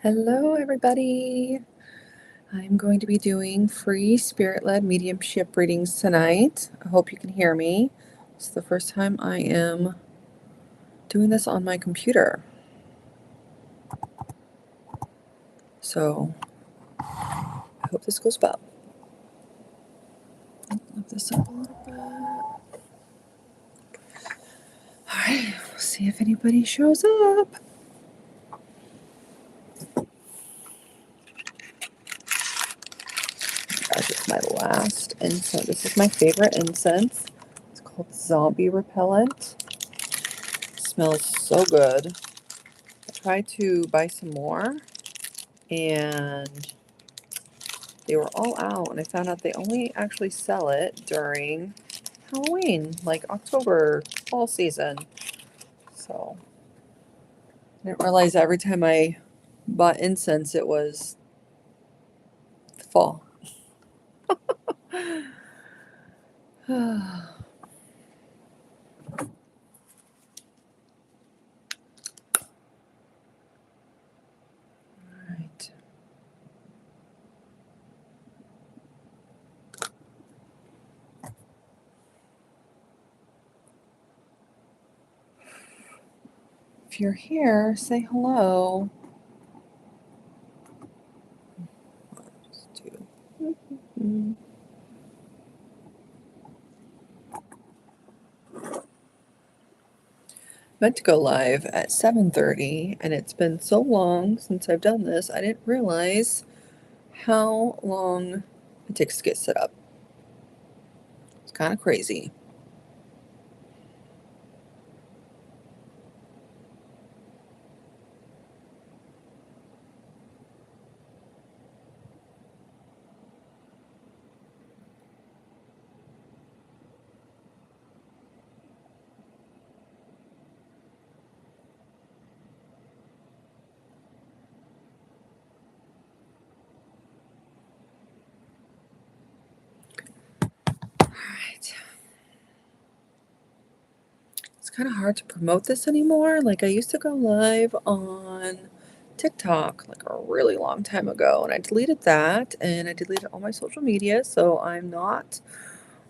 Hello, everybody. I'm going to be doing free spirit-led mediumship readings tonight. I hope you can hear me. It's the first time I am doing this on my computer. So I hope this goes well. Lift this up a little bit. All right, we'll see if anybody shows up. Gosh, it's my last incense. This is my favorite incense. It's called Zombie Repellent. It smells so good. I tried to buy some more, and they were all out, and I found out they only actually sell it during Halloween, like October, fall season. So I didn't realize every time I bought incense it was fall. Right. If you're here, say hello. Meant to go live at 7:30, and it's been so long since I've done this, I didn't realize how long it takes to get set up. It's kind of crazy. Alright. It's kind of hard to promote this anymore. Like, I used to go live on TikTok like a really long time ago, and I deleted that, and I deleted all my social media, so I'm not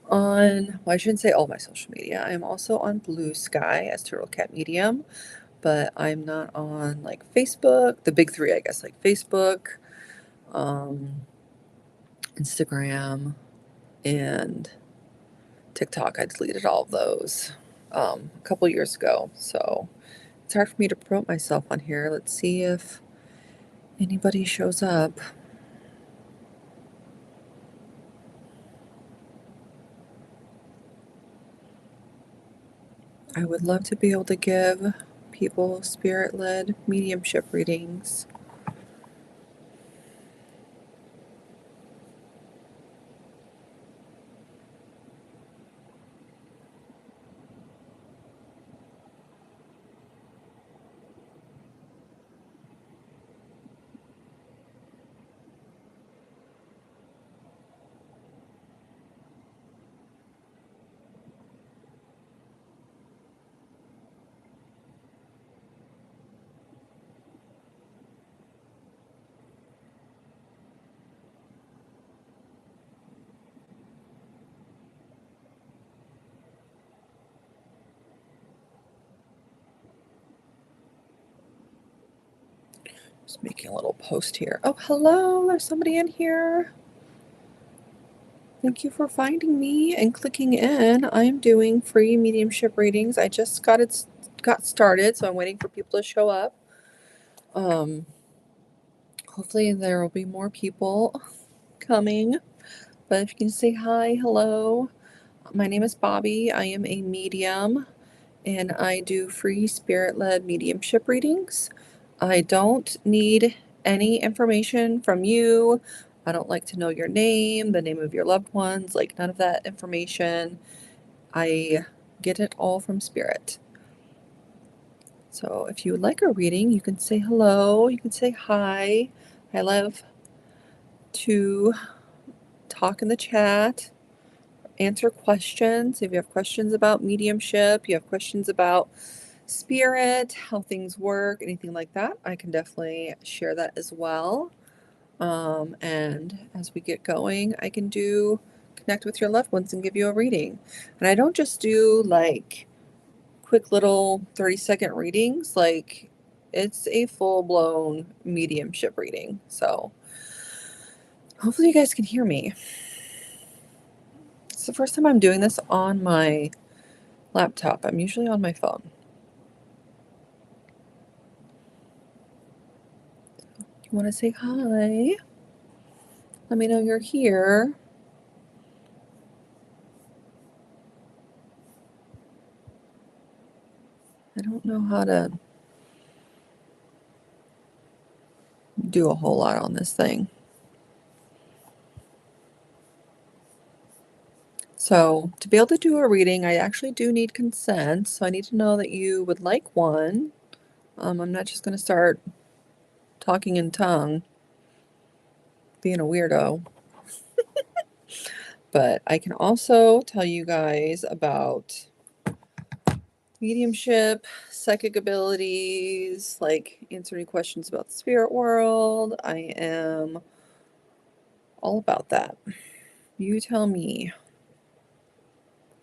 on, well, I shouldn't say all my social media. I'm also on Blue Sky as Turtle Cat Medium, but I'm not on like Facebook, the big three, I guess, like Facebook, um, Instagram, and TikTok. I deleted all of those a couple years ago, so it's hard for me to promote myself on here. Let's see if anybody shows up. I would love to be able to give people spirit-led mediumship readings. Just making a little post here. Oh, hello, there's somebody in here. Thank you for finding me and clicking in. I'm doing free mediumship readings. I just got started, so I'm waiting for people to show up. Hopefully there will be more people coming. But if you can say hi, hello. My name is Bobby. I am a medium, and I do free spirit-led mediumship readings. I don't need any information from you. I don't like to know your name, the name of your loved ones, like none of that information. I get it all from spirit. So if you would like a reading, you can say hello, you can say hi. I love to talk in the chat, answer questions. If you have questions about mediumship, you have questions about spirit, how things work, anything like that, I can definitely share that as well. And as we get going, I can do connect with your loved ones and give you a reading. And I don't just do like quick little 30-second readings, like it's a full-blown mediumship reading. So hopefully you guys can hear me. It's the first time I'm doing this on my laptop. I'm usually on my phone. You want to say hi? Let me know you're here. I don't know how to do a whole lot on this thing. So to be able to do a reading, I actually do need consent. So I need to know that you would like one. I'm not just going to start talking in tongue, being a weirdo. But I can also tell you guys about mediumship, psychic abilities, like answering questions about the spirit world. I am all about that. You tell me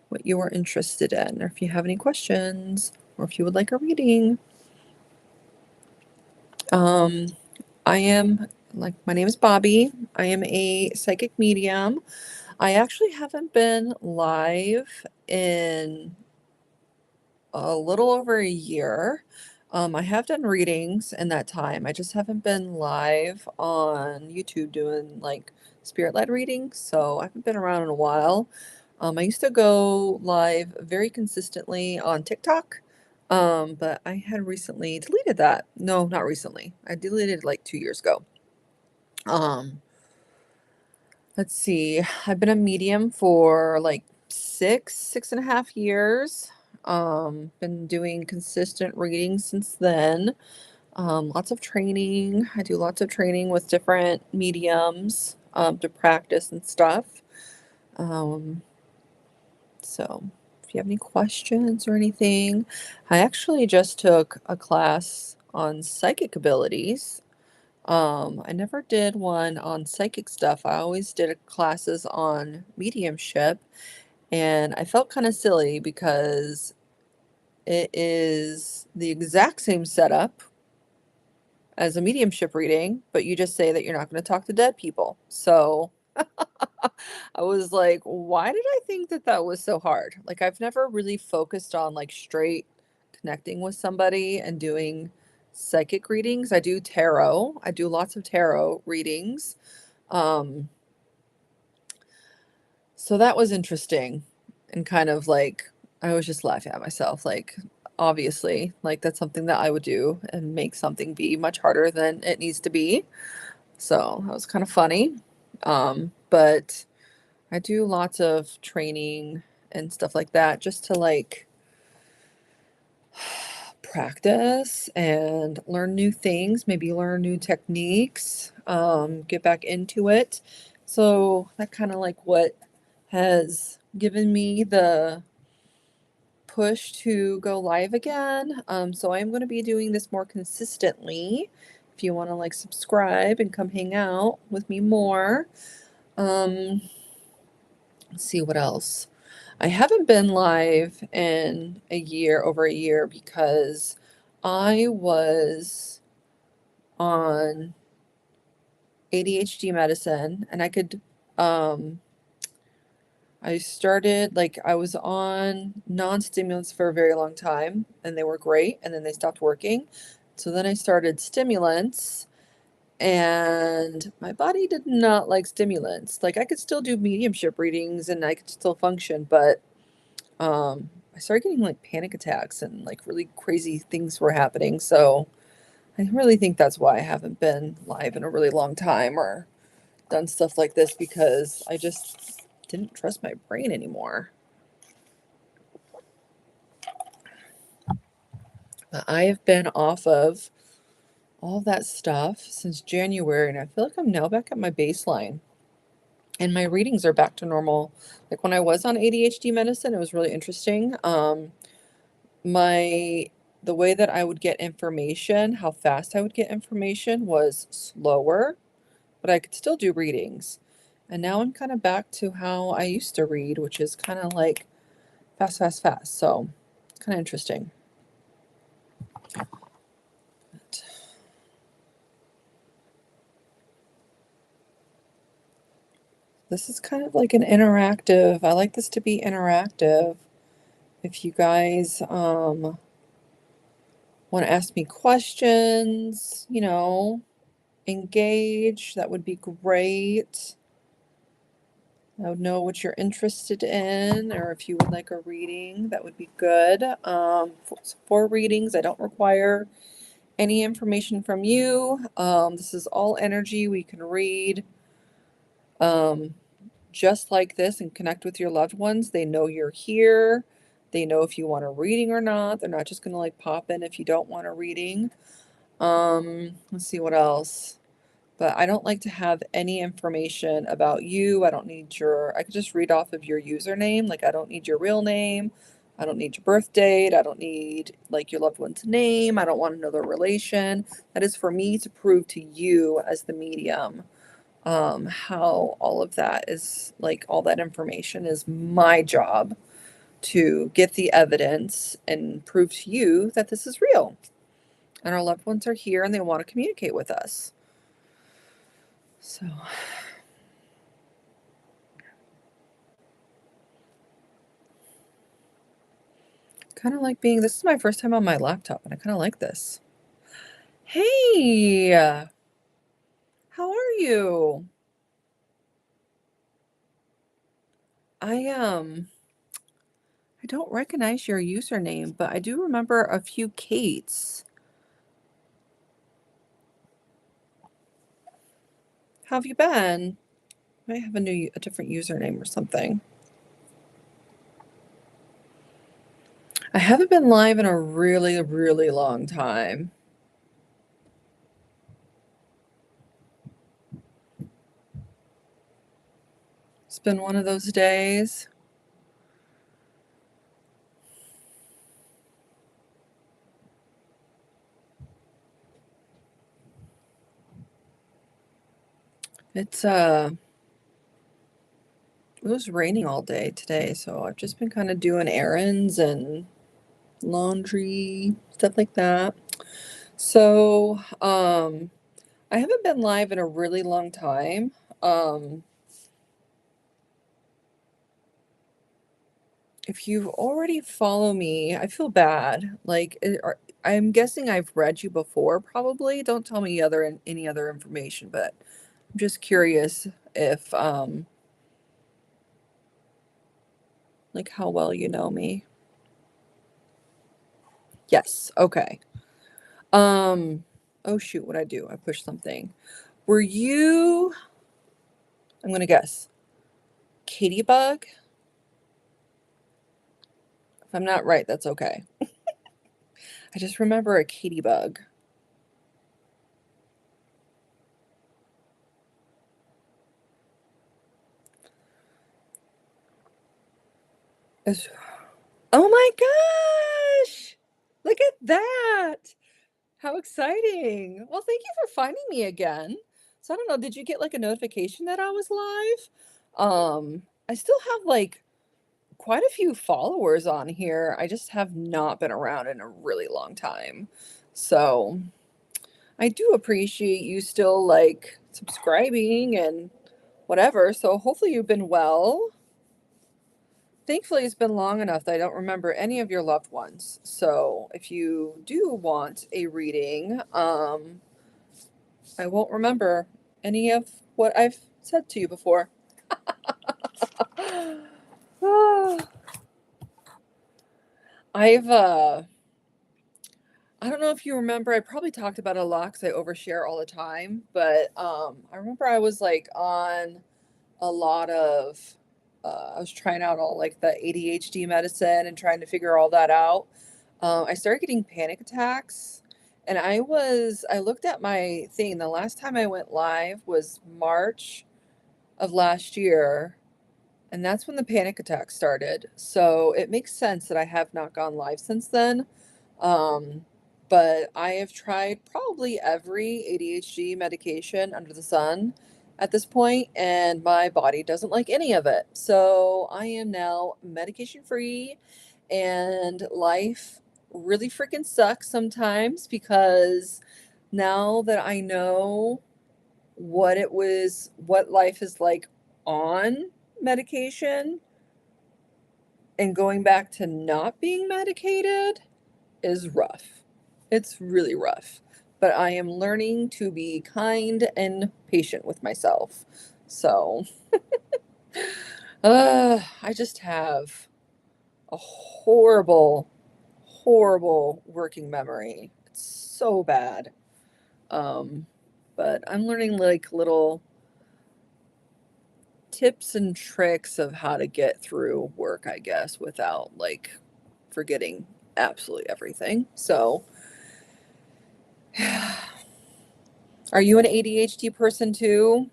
what you are interested in, or if you have any questions, or if you would like a reading. I am, like, my name is Bobby. I am a psychic medium. I actually haven't been live in a little over a year. I have done readings in that time. I just haven't been live on YouTube doing like spirit-led readings, so I haven't been around in a while. I used to go live very consistently on TikTok, but I had recently deleted that. No, not recently. I deleted it like 2 years ago. Um, let's see. I've been a medium for like 6.5 years. Been doing consistent readings since then. Lots of training. I do lots of training with different mediums to practice and stuff. Um, so if you have any questions or anything, I actually just took a class on psychic abilities. I never did one on psychic stuff. I always did classes on mediumship, and I felt kind of silly because it is the exact same setup as a mediumship reading, but you just say that you're not going to talk to dead people. So I was like, why did I think that that was so hard? Like, I've never really focused on like straight connecting with somebody and doing psychic readings. I do tarot. I do lots of tarot readings. Um, so that was interesting and kind of like I was just laughing at myself. Like, obviously, like that's something that I would do and make something be much harder than it needs to be. So that was kind of funny. But I do lots of training and stuff like that just to like practice and learn new things, maybe learn new techniques, get back into it. So that kind of like what has given me the push to go live again. So I'm going to be doing this more consistently. If you want to like subscribe and come hang out with me more. Um, let's see what else. I haven't been live in over a year, because I was on ADHD medicine and I started, like, I was on non-stimulants for a very long time and they were great, and then they stopped working. So then I started stimulants, and my body did not like stimulants. Like, I could still do mediumship readings and I could still function, but I started getting like panic attacks and like really crazy things were happening. So I really think that's why I haven't been live in a really long time or done stuff like this, because I just didn't trust my brain anymore. But I have been off of all that stuff since January, and I feel like I'm now back at my baseline. And my readings are back to normal. Like when I was on ADHD medicine, it was really interesting. My the way that I would get information, how fast I would get information was slower, but I could still do readings. And now I'm kind of back to how I used to read, which is kind of like fast, fast, fast. So it's kind of interesting. This is kind of like an interactive. I like this to be interactive. If you guys want to ask me questions, engage, that would be great. I would know what you're interested in, or if you would like a reading, that would be good. For readings, I don't require any information from you. This is all energy. We can read just like this and connect with your loved ones. They know you're here. They know if you want a reading or not. They're not just going to like pop in if you don't want a reading. Let's see what else. But I don't like to have any information about you. I don't need I could just read off of your username. Like, I don't need your real name. I don't need your birth date. I don't need like your loved one's name. I don't want to know their relation. That is for me to prove to you as the medium, how all of that is, like, all that information is my job to get the evidence and prove to you that this is real. And our loved ones are here and they want to communicate with us. So kind of like this is my first time on my laptop and I kind of like this. Hey, how are you? I don't recognize your username, but I do remember a few Kates. How have you been? I might have a different username or something. I haven't been live in a really, really long time. It's been one of those days. It was raining all day today, so I've just been kind of doing errands and laundry, stuff like that. So, I haven't been live in a really long time. If you already follow me, I feel bad. Like, I'm guessing I've read you before, probably. Don't tell me any other information, but I'm just curious if, like, how well you know me. Yes, okay. Oh shoot, what'd I do? I pushed something. Were you, I'm gonna guess, Katybug? If I'm not right, that's okay. I just remember a Katybug. It's- Oh my gosh! Look at that! How exciting! Well, thank you for finding me again. So I don't know, did you get like a notification that I was live? I still have like quite a few followers on here. I just have not been around in a really long time. So I do appreciate you still like subscribing and whatever. So hopefully you've been well. Thankfully, it's been long enough that I don't remember any of your loved ones. So if you do want a reading, I won't remember any of what I've said to you before. I've I don't know if you remember, I probably talked about it a lot because I overshare all the time, but I remember I was like on a lot of I was trying out all like the ADHD medicine and trying to figure all that out. I started getting panic attacks, and I looked at my thing. The last time I went live was March of last year, and that's when the panic attack started. So it makes sense that I have not gone live since then. But I have tried probably every ADHD medication under the sun at this point, and my body doesn't like any of it. So I am now medication free, and life really freaking sucks sometimes because now that I know what life is like on medication and going back to not being medicated is rough. It's really rough. But I am learning to be kind and patient with myself. So, I just have a horrible, horrible working memory. It's so bad. Um, but I'm learning like little tips and tricks of how to get through work, I guess, without like forgetting absolutely everything. So, are you an ADHD person too?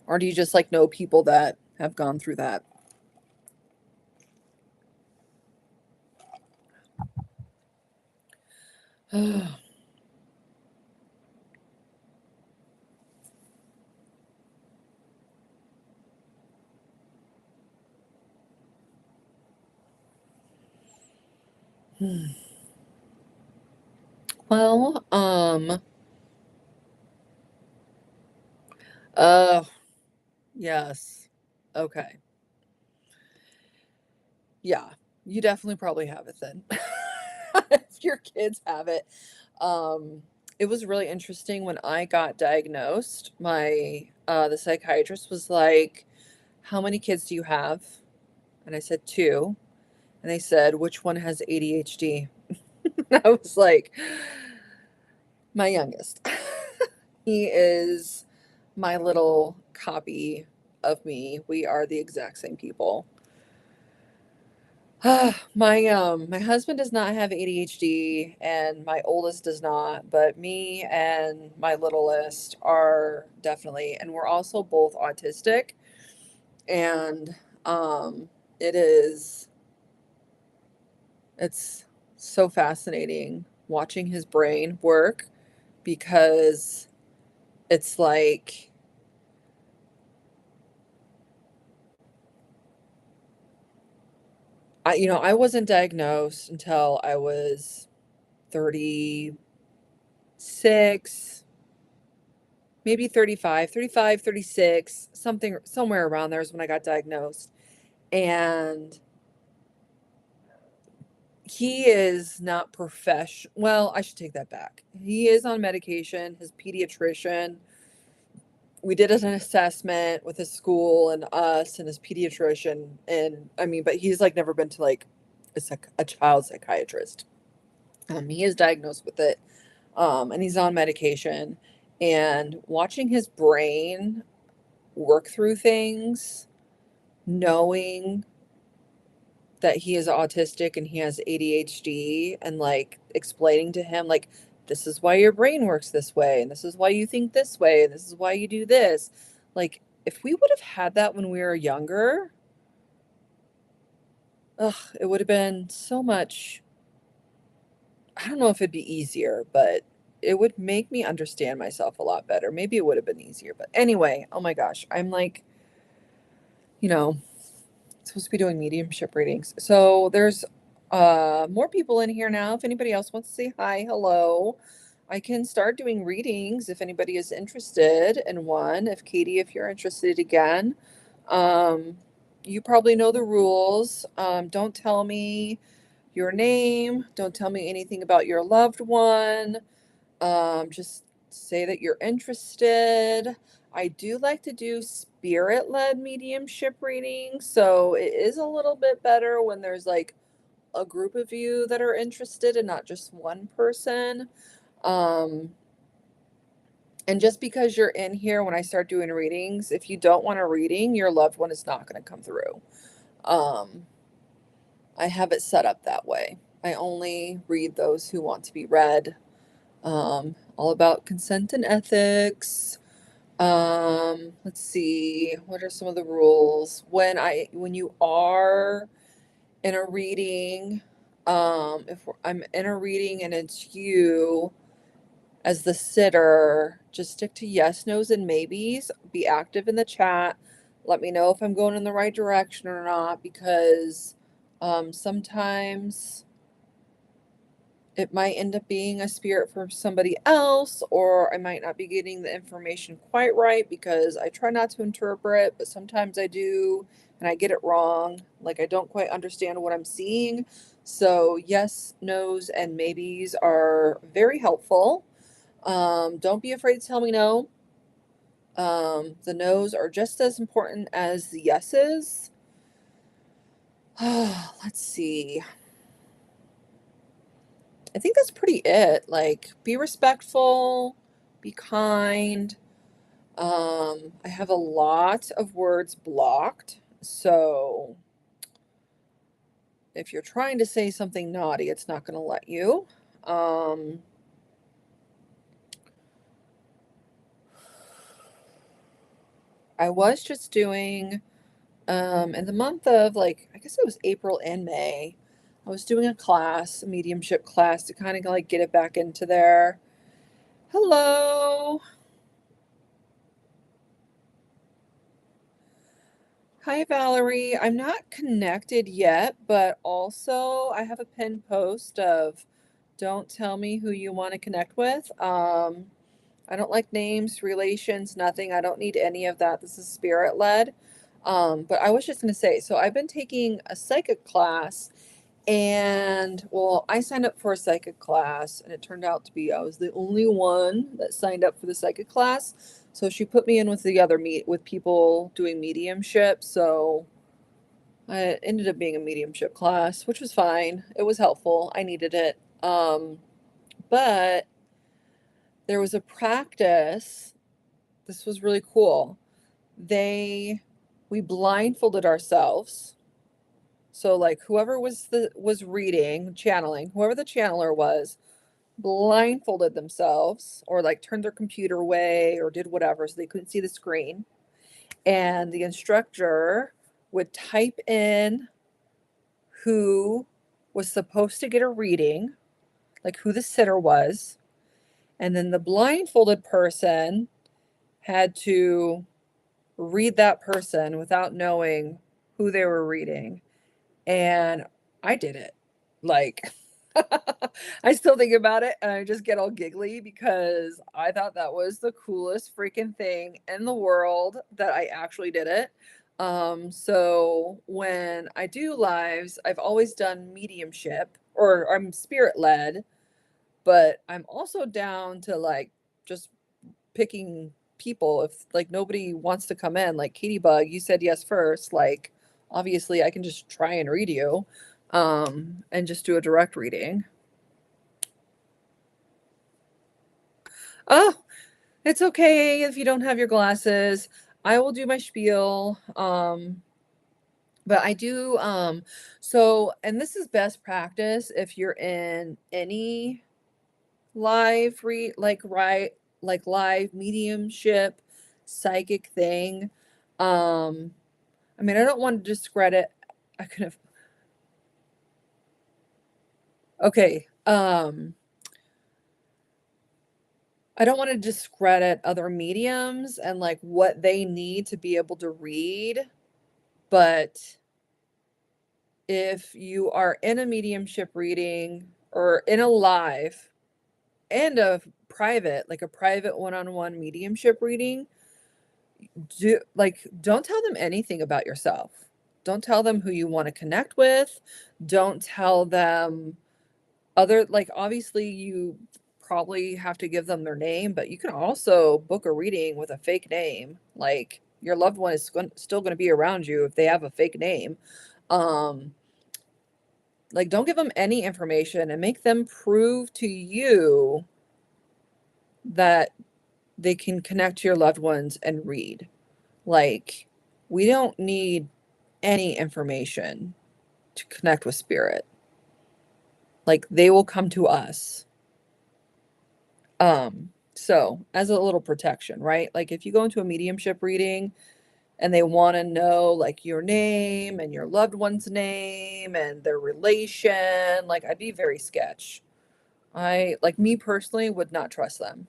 Or do you just like know people that have gone through that? Well, uh, yes. Okay. Yeah, you definitely probably have it then. If your kids have it. Um, it was really interesting when I got diagnosed. My the psychiatrist was like, "How many kids do you have?" And I said, "Two." And they said, "Which one has ADHD?" I was like, "My youngest." He is my little copy of me. We are the exact same people. My husband does not have ADHD and my oldest does not, but me and my littlest are definitely, and we're also both autistic. And um it is it's so fascinating watching his brain work because it's like I wasn't diagnosed until I was 36, maybe 35, 35, 36, something somewhere around there is when I got diagnosed. And he is not professional. Well, I should take that back. He is on medication. His pediatrician, we did an assessment with his school and us and his pediatrician. And I mean, but he's like never been to like a child psychiatrist. He is diagnosed with it, and he's on medication. And watching his brain work through things, knowing that he is autistic and he has ADHD, and like explaining to him, like, this is why your brain works this way, and this is why you think this way, and this is why you do this. Like, if we would have had that when we were younger, ugh, it would have been so much. I don't know if it'd be easier, but it would make me understand myself a lot better. Maybe it would have been easier. But anyway, oh my gosh, I'm like, you know, supposed to be doing mediumship readings. So there's more people in here now. If anybody else wants to say hi, hello. I can start doing readings if anybody is interested in one. If Katie, if you're interested again. Um, you probably know the rules. Don't tell me your name. Don't tell me anything about your loved one. Just say that you're interested. I do like to do spirit led mediumship readings, so it is a little bit better when there's like a group of you that are interested and not just one person. Um, and just because you're in here when I start doing readings, if you don't want a reading, your loved one is not going to come through. Um, I have it set up that way. I only read those who want to be read. All about consent and ethics. Let's see, what are some of the rules when you are in a reading? If I'm in a reading and it's you as the sitter, just stick to yes, no's, and maybes. Be active in the chat. Let me know if I'm going in the right direction or not, because sometimes it might end up being a spirit for somebody else, or I might not be getting the information quite right because I try not to interpret, but sometimes I do and I get it wrong. Like, I don't quite understand what I'm seeing. So, yes, no's, and maybes are very helpful. Don't be afraid to tell me no. The no's are just as important as the yeses. Let's see. I think that's pretty it. Like, be respectful, be kind. I have a lot of words blocked. So if you're trying to say something naughty, it's not going to let you. I was just doing, in the month of, like, I guess it was April and May, I was doing a class, a mediumship class, to kind of like get it back into there. Hello. Hi, Valerie. I'm not connected yet, but also I have a pinned post of don't tell me who you want to connect with. I don't like names, relations, nothing. I don't need any of that. This is spirit led. But I was just going to say, so I've been taking a psychic class, and well, I signed up for a psychic class, and it turned out to be I was the only one that signed up for the psychic class. So she put me in with the other with people doing mediumship. So it ended up being a mediumship class, which was fine. It was helpful. I needed it. But there was a practice. This was really cool. We blindfolded ourselves. So, like, whoever was reading, channeling, whoever the channeler was, blindfolded themselves, or like turned their computer away or did whatever so they couldn't see the screen. And the instructor would type in who was supposed to get a reading, like who the sitter was, and then the blindfolded person had to read that person without knowing who they were reading. And I did it. Like, I still think about it and I just get all giggly because I thought that was the coolest freaking thing in the world that I actually did it. So when I do lives, I've always done mediumship, or I'm spirit led, but I'm also down to like just picking people if like nobody wants to come in. Like, Katie Bug, you said yes first. Like, obviously I can just try and read you, and just do a direct reading. Oh, it's okay if you don't have your glasses. I will do my spiel. But I do, so, and this is best practice if you're in any live right, like live mediumship psychic thing. I mean, I don't want to discredit. I could have. Okay. I don't want to discredit other mediums and like what they need to be able to read, but if you are in a mediumship reading or in a live and a private, like a private one-on-one mediumship reading, don't tell them anything about yourself. Don't tell them who you want to connect with. Don't tell them like, obviously you probably have to give them their name, but you can also book a reading with a fake name. Like, your loved one is still going to be around you if they have a fake name. Like, don't give them any information and make them prove to you that they can connect to your loved ones and read. Like, we don't need any information to connect with spirit. Like, they will come to us. So as a little protection, right? Like, if you go into a mediumship reading and they want to know like your name and your loved one's name and their relation, like I'd be very sketch. I like me personally would not trust them.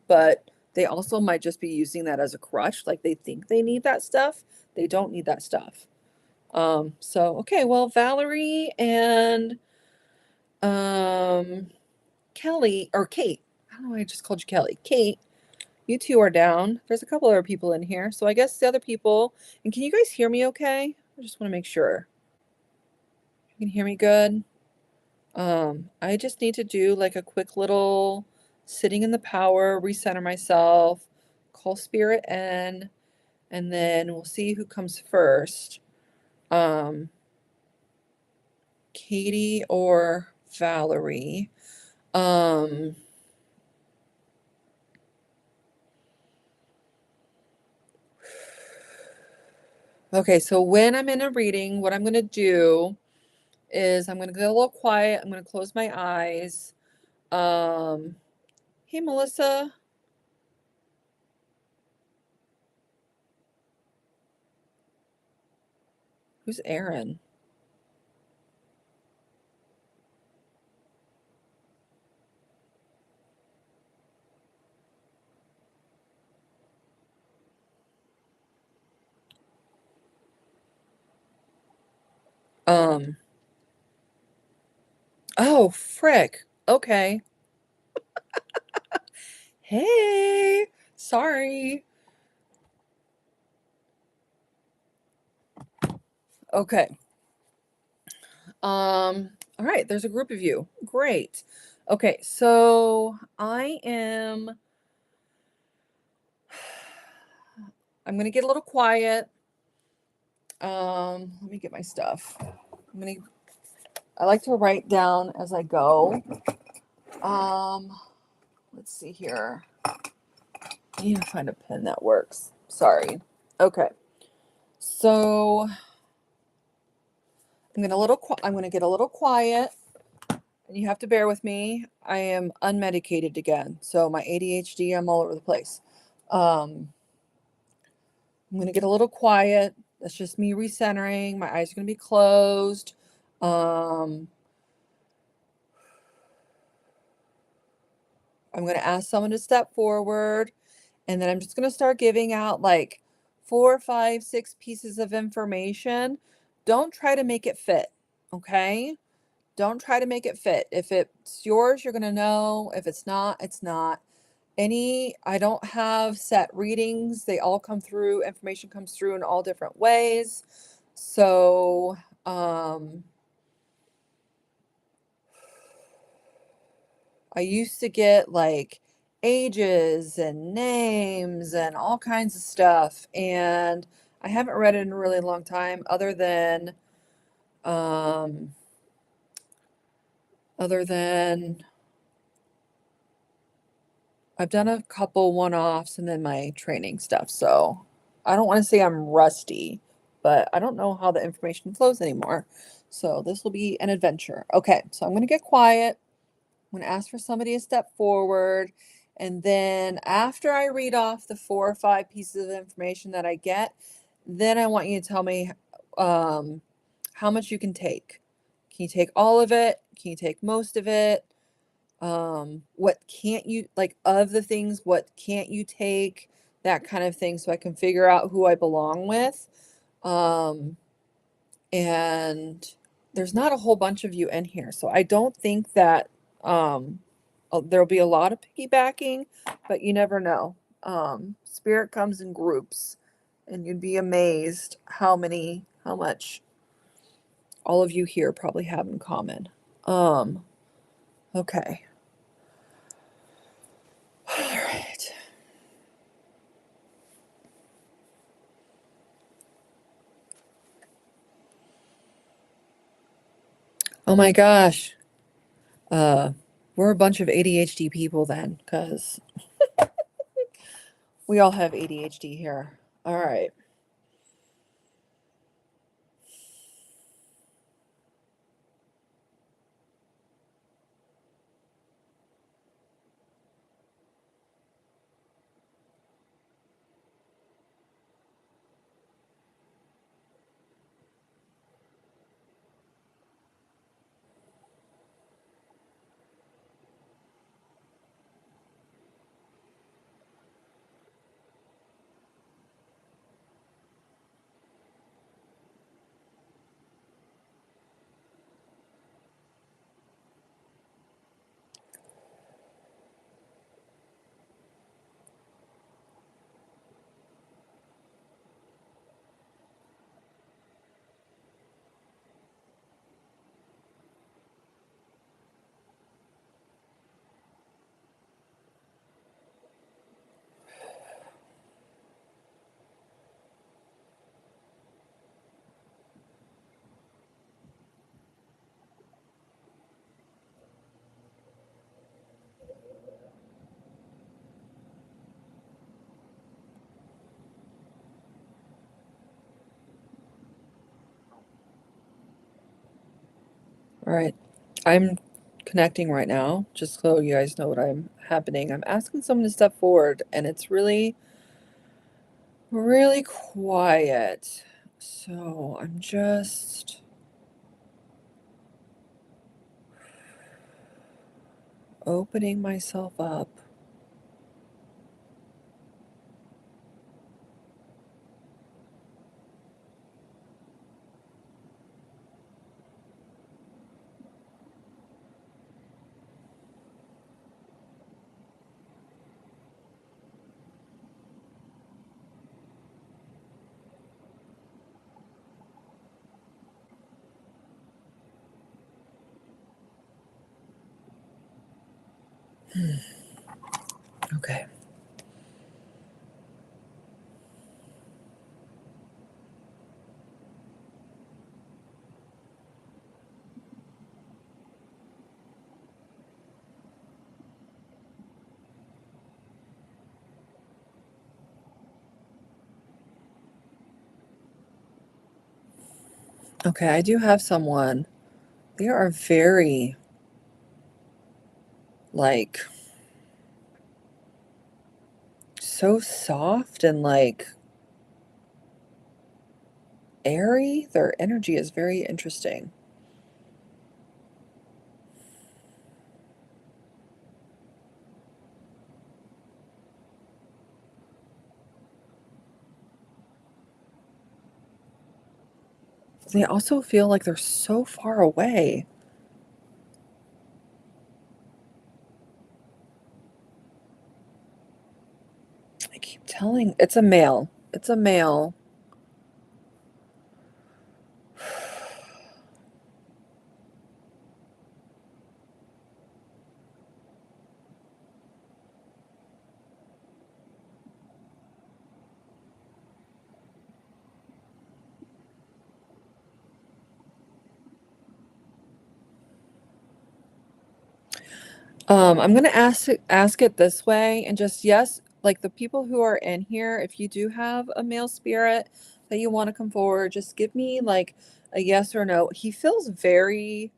But they also might just be using that as a crutch. Like they think they need that stuff. They don't need that stuff. So okay, well, Valerie and um Kelly or Kate. I don't know why I just called you Kelly. Kate, you two are down. There's a couple other people in here. So I guess the other people, and can you guys hear me okay? I just want to make sure. You can hear me good? I just need to do like a quick little sitting in the power, recenter myself, call spirit in, and then we'll see who comes first. Um, Katie or Valerie. Um, okay, so when I'm in a reading, what I'm going to do is I'm going to get a little quiet. I'm going to close my eyes. Um, hey, Melissa. Who's Aaron? Um, oh, frick. Okay. Hey, sorry. Okay. All right, there's a group of you. Great. Okay, so I'm gonna get a little quiet. Let me get my stuff. I like to write down as I go. Let's see here. I need to find a pen that works. Sorry. Okay. So I'm gonna get a little quiet, and you have to bear with me. I am unmedicated again, so my ADHD, I'm all over the place. I'm going to get a little quiet. That's just me recentering. My eyes are going to be closed. I'm going to ask someone to step forward, and then I'm just going to start giving out like 4, 5, 6 pieces of information. Don't try to make it fit. Okay. Don't try to make it fit. If it's yours, you're going to know. If it's not, it's not. I don't have set readings. They all come through, information comes through in all different ways. So, I used to get like ages and names and all kinds of stuff. And I haven't read it in a really long time, um, other than I've done a couple one-offs and then my training stuff. So I don't want to say I'm rusty, but I don't know how the information flows anymore. So this will be an adventure. Okay, so I'm going to get quiet. I'm going to ask for somebody to step forward. And then after I read off the 4 or 5 pieces of information that I get, then I want you to tell me how much you can take. Can you take all of it? Can you take most of it? What can't you, like, of the things, what can't you take, that kind of thing, so I can figure out who I belong with. And there's not a whole bunch of you in here, so I don't think that there'll be a lot of piggybacking, but you never know. Spirit comes in groups, and you'd be amazed how much all of you here probably have in common. Okay. All right. Oh my gosh. Uh, we're a bunch of ADHD people then, because we all have ADHD here. All right. All right. I'm connecting right now, just so you guys know what I'm happening. I'm asking someone to step forward, and it's really, really quiet. So I'm just opening myself up. Okay. Okay, I do have someone. They are very, like, so soft and, like, airy. Their energy is very interesting. They also feel like they're so far away. I keep telling, it's a male. It's a male. I'm gonna ask it this way, and just yes, like the people who are in here, if you do have a male spirit that you want to come forward, just give me like a yes or no. He feels very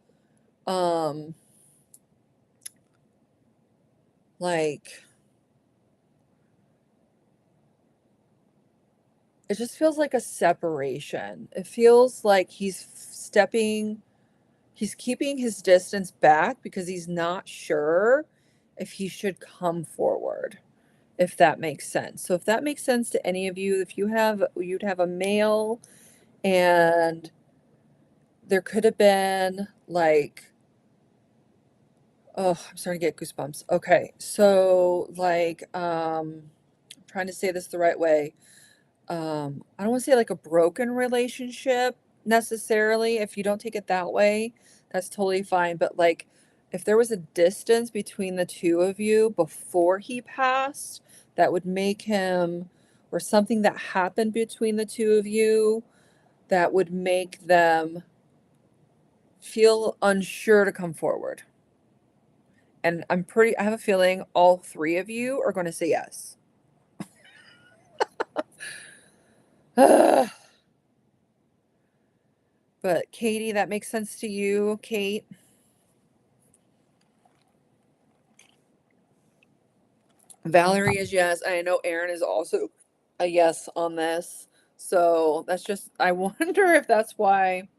um like it just feels like a separation. It feels like he's keeping his distance back because he's not sure if he should come forward, if that makes sense. So if that makes sense to any of you, if you'd have a male and there could have been like, oh, I'm starting to get goosebumps. Okay. So like I'm trying to say this the right way. I don't want to say like a broken relationship necessarily. If you don't take it that way, that's totally fine. But like if there was a distance between the two of you before he passed, that would make him, or something that happened between the two of you that would make them feel unsure to come forward. And I have a feeling all three of you are going to say yes. But Katie, that makes sense to you, Kate? Valerie is yes. I know Aaron is also a yes on this. So that's just, I wonder if that's why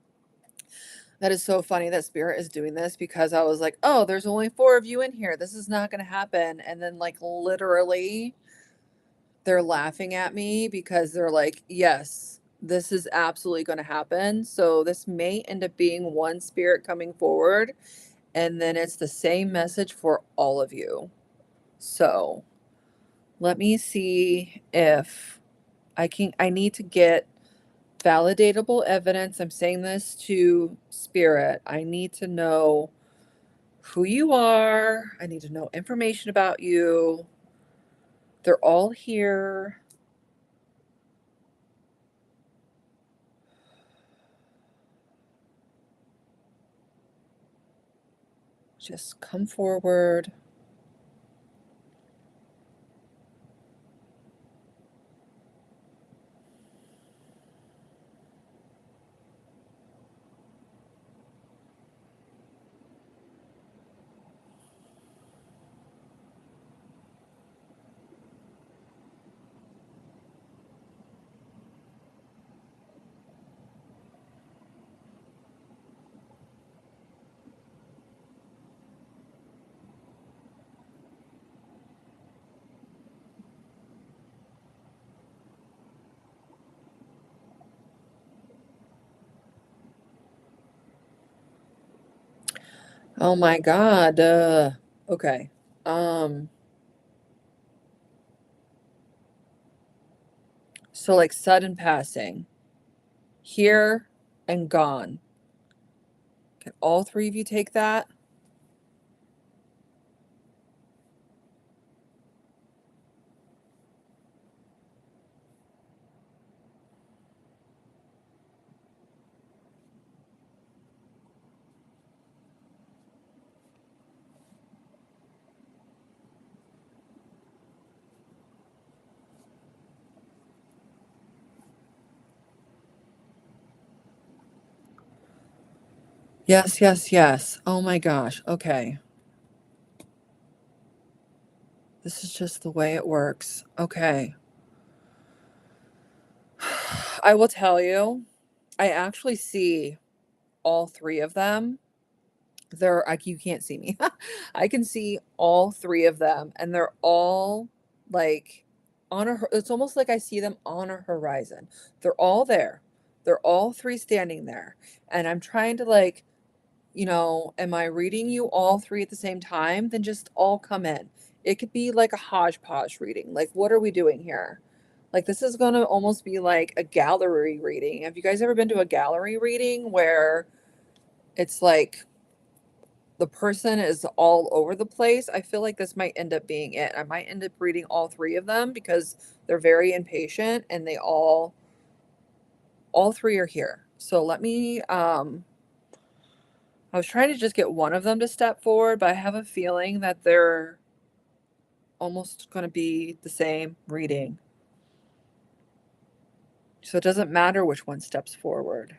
that is so funny that Spirit is doing this, because I was like, oh, there's only four of you in here. This is not going to happen. And then, like, literally, they're laughing at me because they're like, yes, this is absolutely going to happen. So this may end up being one spirit coming forward. And then it's the same message for all of you. So let me see if I need to get validatable evidence. I'm saying this to Spirit. I need to know who you are. I need to know information about you. They're all here. Just come forward. Oh my God. Okay. Um, so like sudden passing, here and gone. Can all three of you take that? Yes, yes, yes. Oh my gosh. Okay. This is just the way it works. Okay. I will tell you, I actually see all three of them. They're like, you can't see me. I can see all three of them, and they're all like it's almost like I see them on a horizon. They're all there. They're all three standing there. And I'm trying to like, am I reading you all three at the same time? Then just all come in. It could be like a hodgepodge reading. Like, what are we doing here? Like, this is going to almost be like a gallery reading. Have you guys ever been to a gallery reading where it's like the person is all over the place? I feel like this might end up being it. I might end up reading all three of them because they're very impatient and they all three are here. So let me I was trying to just get one of them to step forward, but I have a feeling that they're almost going to be the same reading. So it doesn't matter which one steps forward.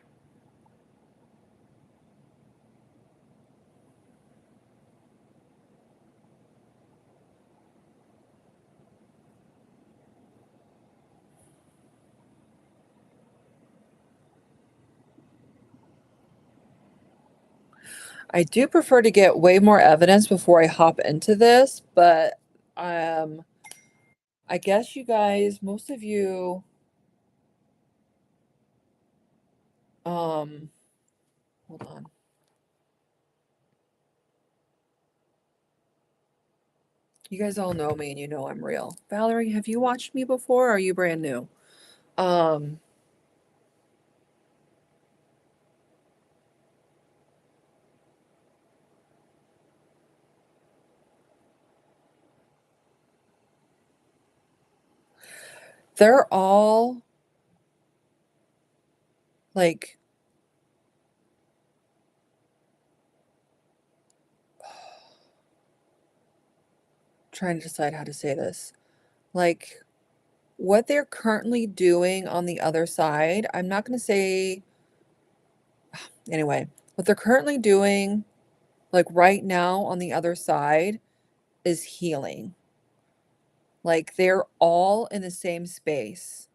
I do prefer to get way more evidence before I hop into this, but um I guess you guys, most of you, um hold on. You guys all know me and you know I'm real. Valerie, have you watched me before or are you brand new? Um they're all like trying to decide how to say this. Like what they're currently doing on the other side, I'm not going to say, anyway, what they're currently doing, like right now on the other side, is healing. Like they're all in the same space,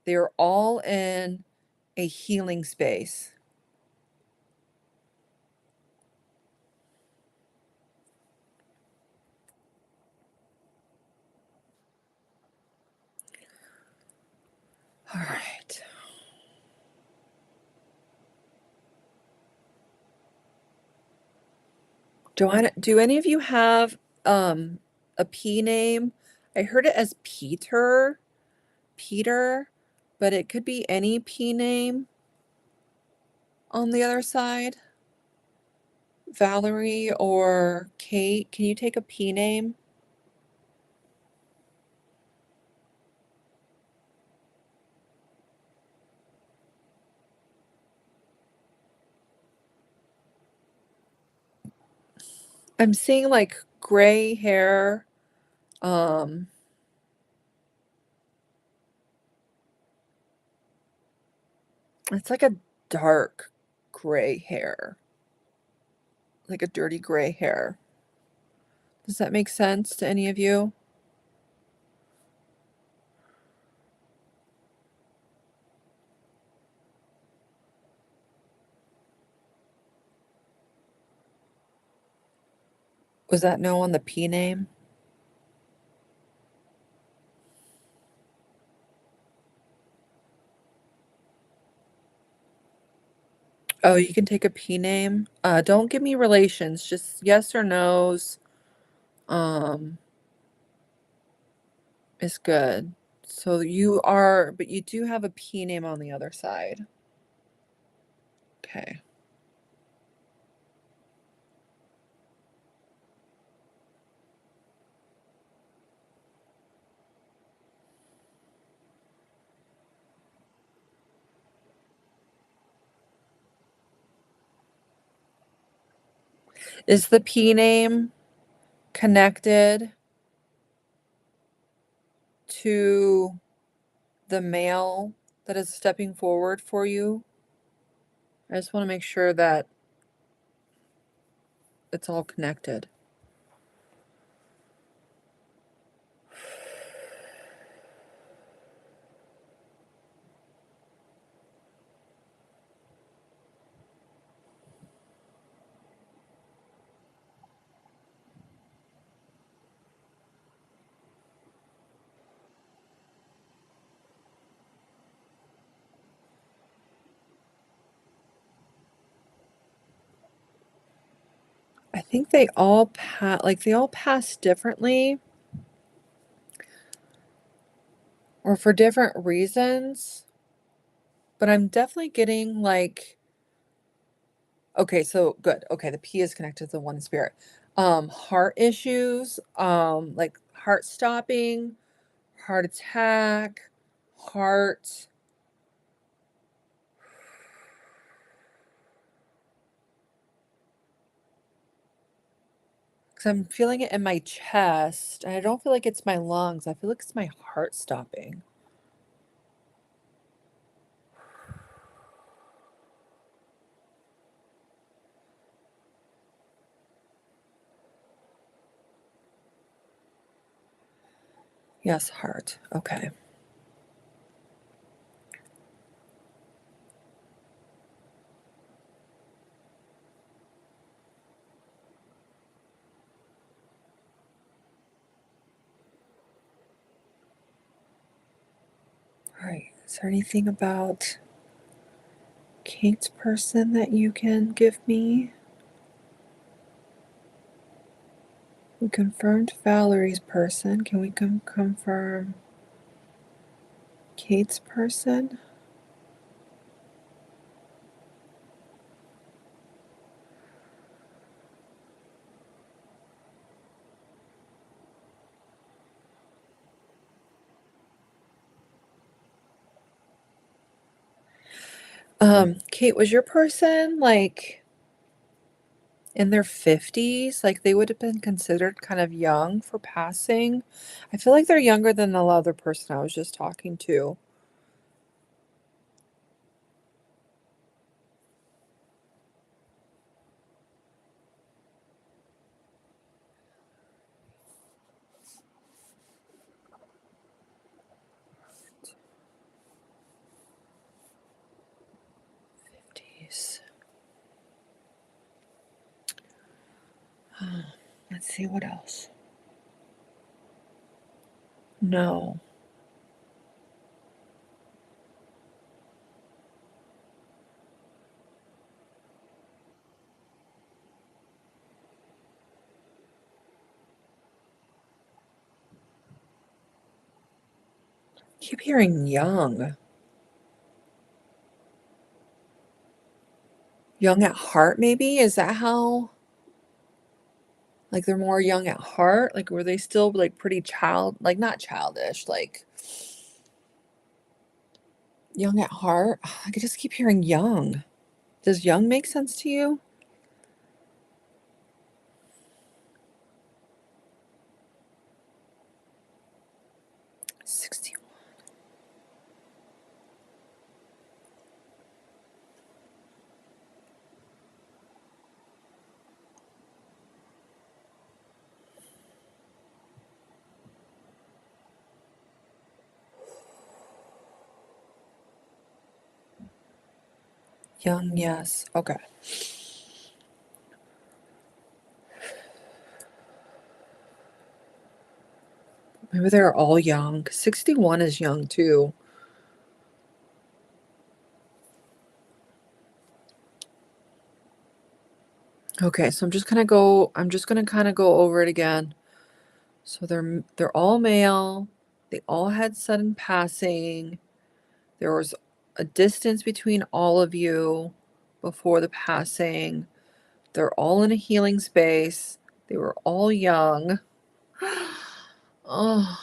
they're all in a healing space. All right. Do any of you have a P name? I heard it as Peter, but it could be any P name on the other side. Valerie or Kate, can you take a P name? I'm seeing like gray hair. Um, it's like a dark gray hair, like a dirty gray hair. Does that make sense to any of you? Was that no on the P name? Oh, you can take a P name. Don't give me relations, just yes or no's. Um, is good. So you are, but you do have a P name on the other side. Okay. Is the P name connected to the male that is stepping forward for you? I just want to make sure that it's all connected. I think they all pass differently or for different reasons, but I'm definitely getting like, okay, so good. Okay, the P is connected to the one spirit. Heart issues, like heart stopping, heart attack, heart. Because I'm feeling it in my chest, and I don't feel like it's my lungs. I feel like it's my heart stopping. Yes, heart. Okay. All right. Is there anything about Kate's person that you can give me? We confirmed Valerie's person. Can we confirm Kate's person? Kate, was your person like in their 50s? Like they would have been considered kind of young for passing. I feel like they're younger than the other person I was just talking to. Let's see what else. No. Keep hearing young. Young at heart, maybe? Is that how? Like they're more young at heart? Like were they still like pretty like not childish, like young at heart? I could just keep hearing young. Does young make sense to you? 61. Young, yes. Okay. Maybe they're all young. 61 is young too. Okay, so I'm just gonna kind of go over it again. So they're all male. They all had sudden passing. There was a distance between all of you before the passing. They're all in a healing space. They were all young. Oh,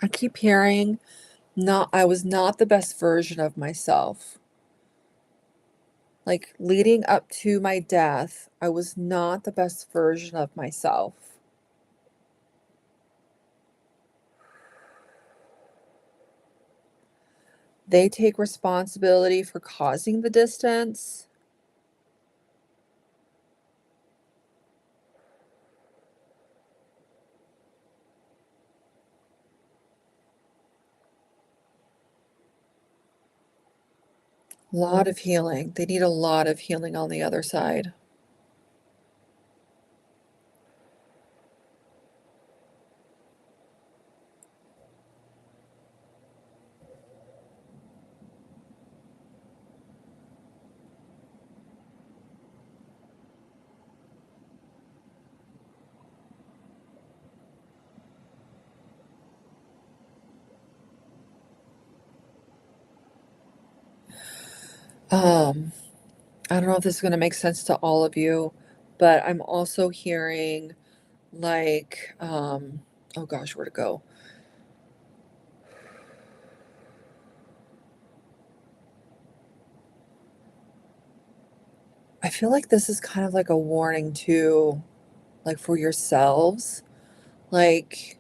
I keep hearing I was not the best version of myself. Like leading up to my death, I was not the best version of myself. They take responsibility for causing the distance. A lot of healing. They need a lot of healing on the other side. Um, I don't know if this is going to make sense to all of you, but I'm also hearing like, oh gosh, where to go? I feel like this is kind of like a warning too, like for yourselves, like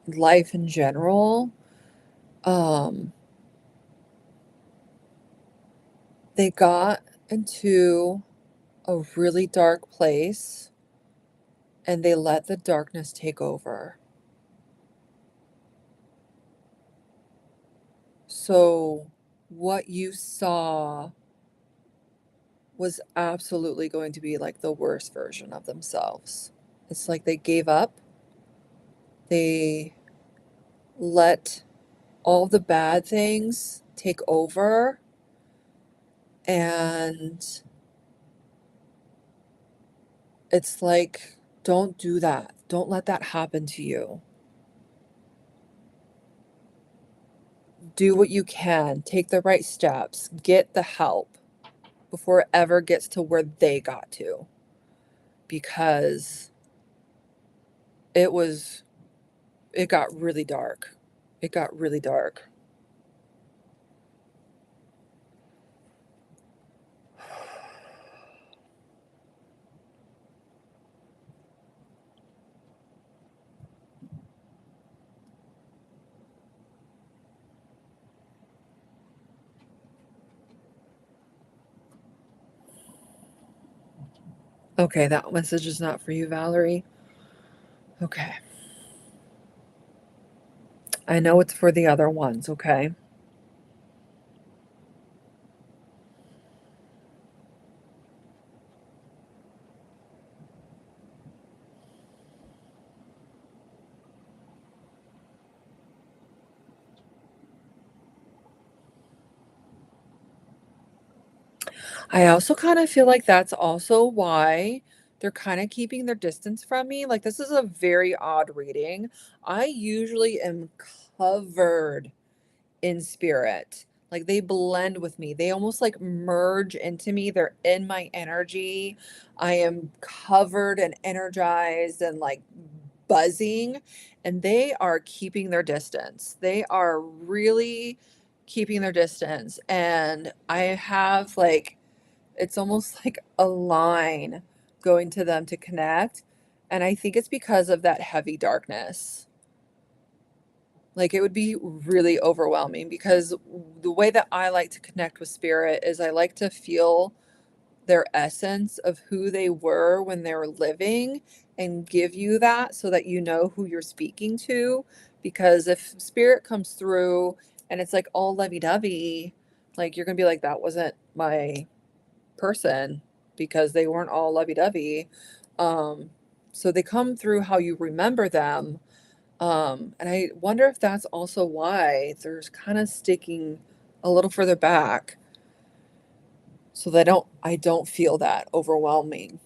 life in general. Um, they got into a really dark place and they let the darkness take over. So what you saw was absolutely going to be like the worst version of themselves. It's like they gave up. They let all the bad things take over, and it's like, don't do that. Don't let that happen to you. Do what you can. Take the right steps. Get the help before it ever gets to where they got to. Because it was, it got really dark. It got really dark. Okay, that message is not for you, Valerie. Okay. I know it's for the other ones, okay? I also kind of feel like that's also why they're kind of keeping their distance from me. Like, this is a very odd reading. I usually am covered in spirit. Like, they blend with me. They almost like merge into me. They're in my energy. I am covered and energized and like buzzing, and they are keeping their distance. They are really keeping their distance. And I have like, it's almost like a line going to them to connect. And I think it's because of that heavy darkness. Like, it would be really overwhelming because the way that I like to connect with spirit is I like to feel their essence of who they were when they were living and give you that so that you know who you're speaking to. Because if spirit comes through and it's like all lovey-dovey, like you're gonna be like, that wasn't my person because they weren't all lovey-dovey. So they come through how you remember them. And I wonder if that's also why there's kind of sticking a little further back so that I don't feel that overwhelming,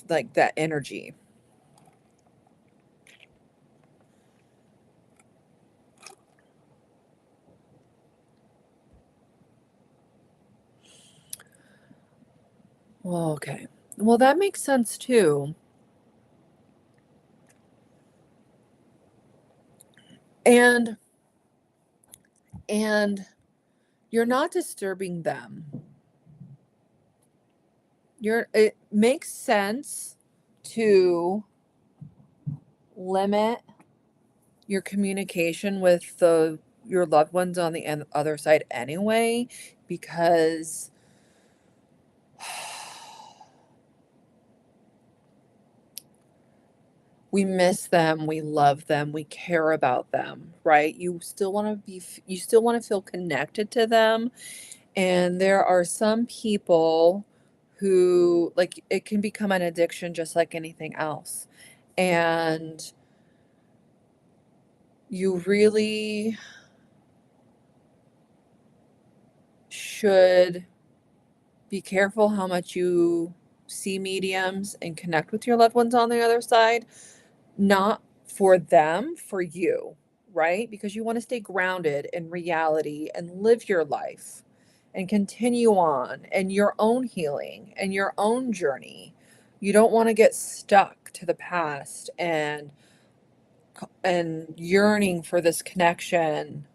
like that energy. Well, okay. Well, that makes sense too. And and you're not disturbing them. It makes sense to limit your communication with your loved ones on the other side anyway, because we miss them, we love them, we care about them, right? You still want to feel connected to them. And there are some people who, like, it can become an addiction just like anything else. And you really should be careful how much you see mediums and connect with your loved ones on the other side. Not for them, for you, right? Because you want to stay grounded in reality and live your life and continue on and your own healing and your own journey. You don't want to get stuck to the past and yearning for this connection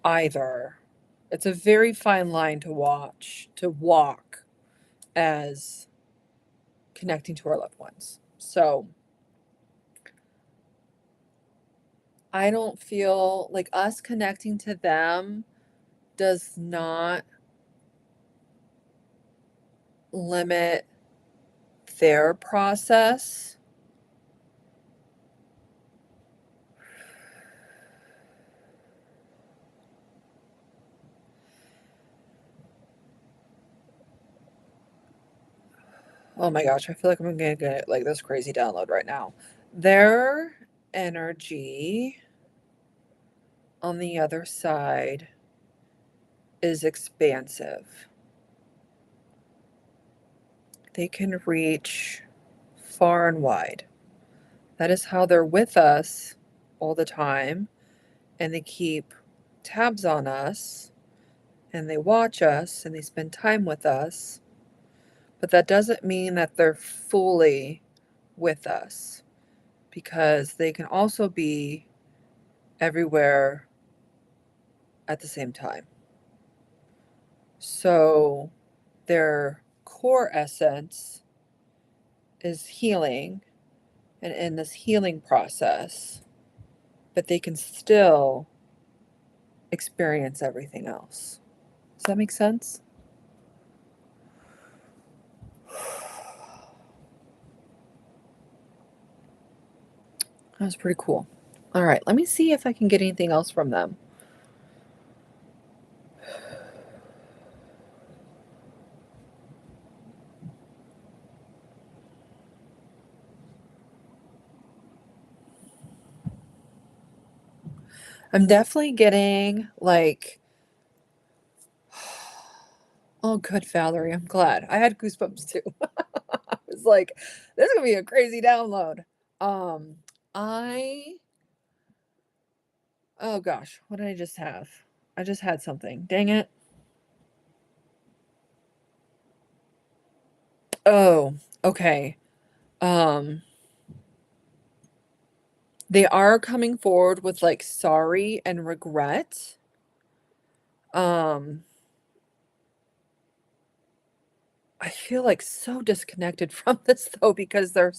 either. It's a very fine line to walk as connecting to our loved ones. So I don't feel like us connecting to them does not limit their process. Oh my gosh, I feel like I'm gonna get like this crazy download right now. Their energy on the other side is expansive. They can reach far and wide. That is how they're with us all the time, and they keep tabs on us, and they watch us, and they spend time with us. But that doesn't mean that they're fully with us, because they can also be everywhere at the same time. So their core essence is healing and in this healing process, but they can still experience everything else. Does that make sense? That was pretty cool. All right, let me see if I can get anything else from them. I'm definitely getting like, oh, good, Valerie. I'm glad. I had goosebumps too. I was like, this is gonna be a crazy download. Um, I, oh gosh, what did I just have? I just had something. Dang it. Oh, okay. Um, they are coming forward with like sorry and regret. Um, I feel like so disconnected from this though, because they're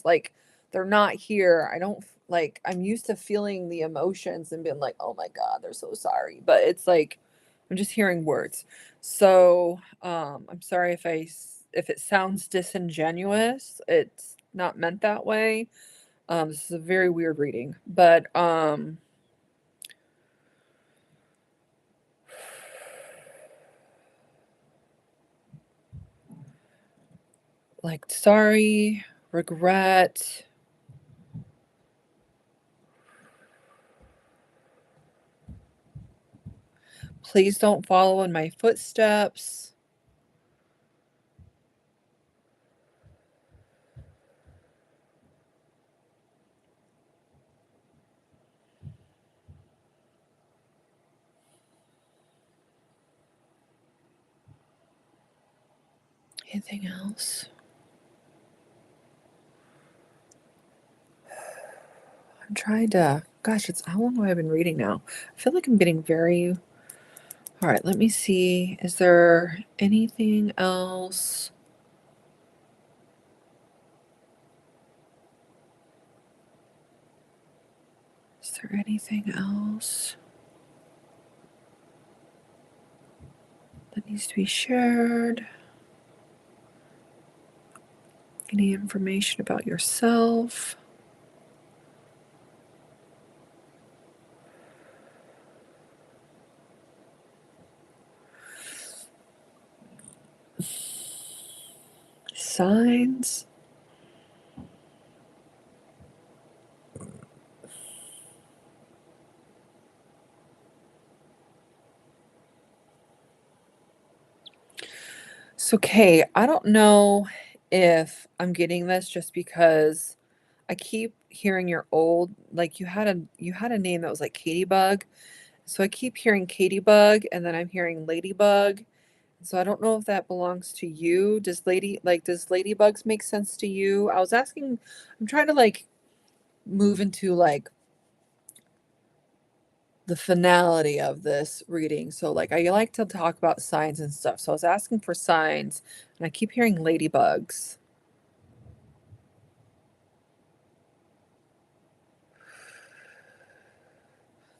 not here. I don't like, I'm used to feeling the emotions and being like, oh my God, they're so sorry. But it's like, I'm just hearing words. So, I'm sorry if it sounds disingenuous. It's not meant that way. This is a very weird reading, but, like sorry, regret. Please don't follow in my footsteps. Anything else? I'm trying to, gosh, it's how long have I been reading now? I feel like I'm getting very, all right, let me see. Is there anything else? Is there anything else that needs to be shared? Any information about yourself? Signs? So, Kay, I don't know if I'm getting this just because I keep hearing your old, like you had a name that was like Bug. So I keep hearing Bug, and then I'm hearing Ladybug. So I don't know if that belongs to you. Does Ladybugs make sense to you? I was asking, I'm trying to like move into like the finality of this reading. So like I like to talk about signs and stuff. So I was asking for signs, and I keep hearing ladybugs.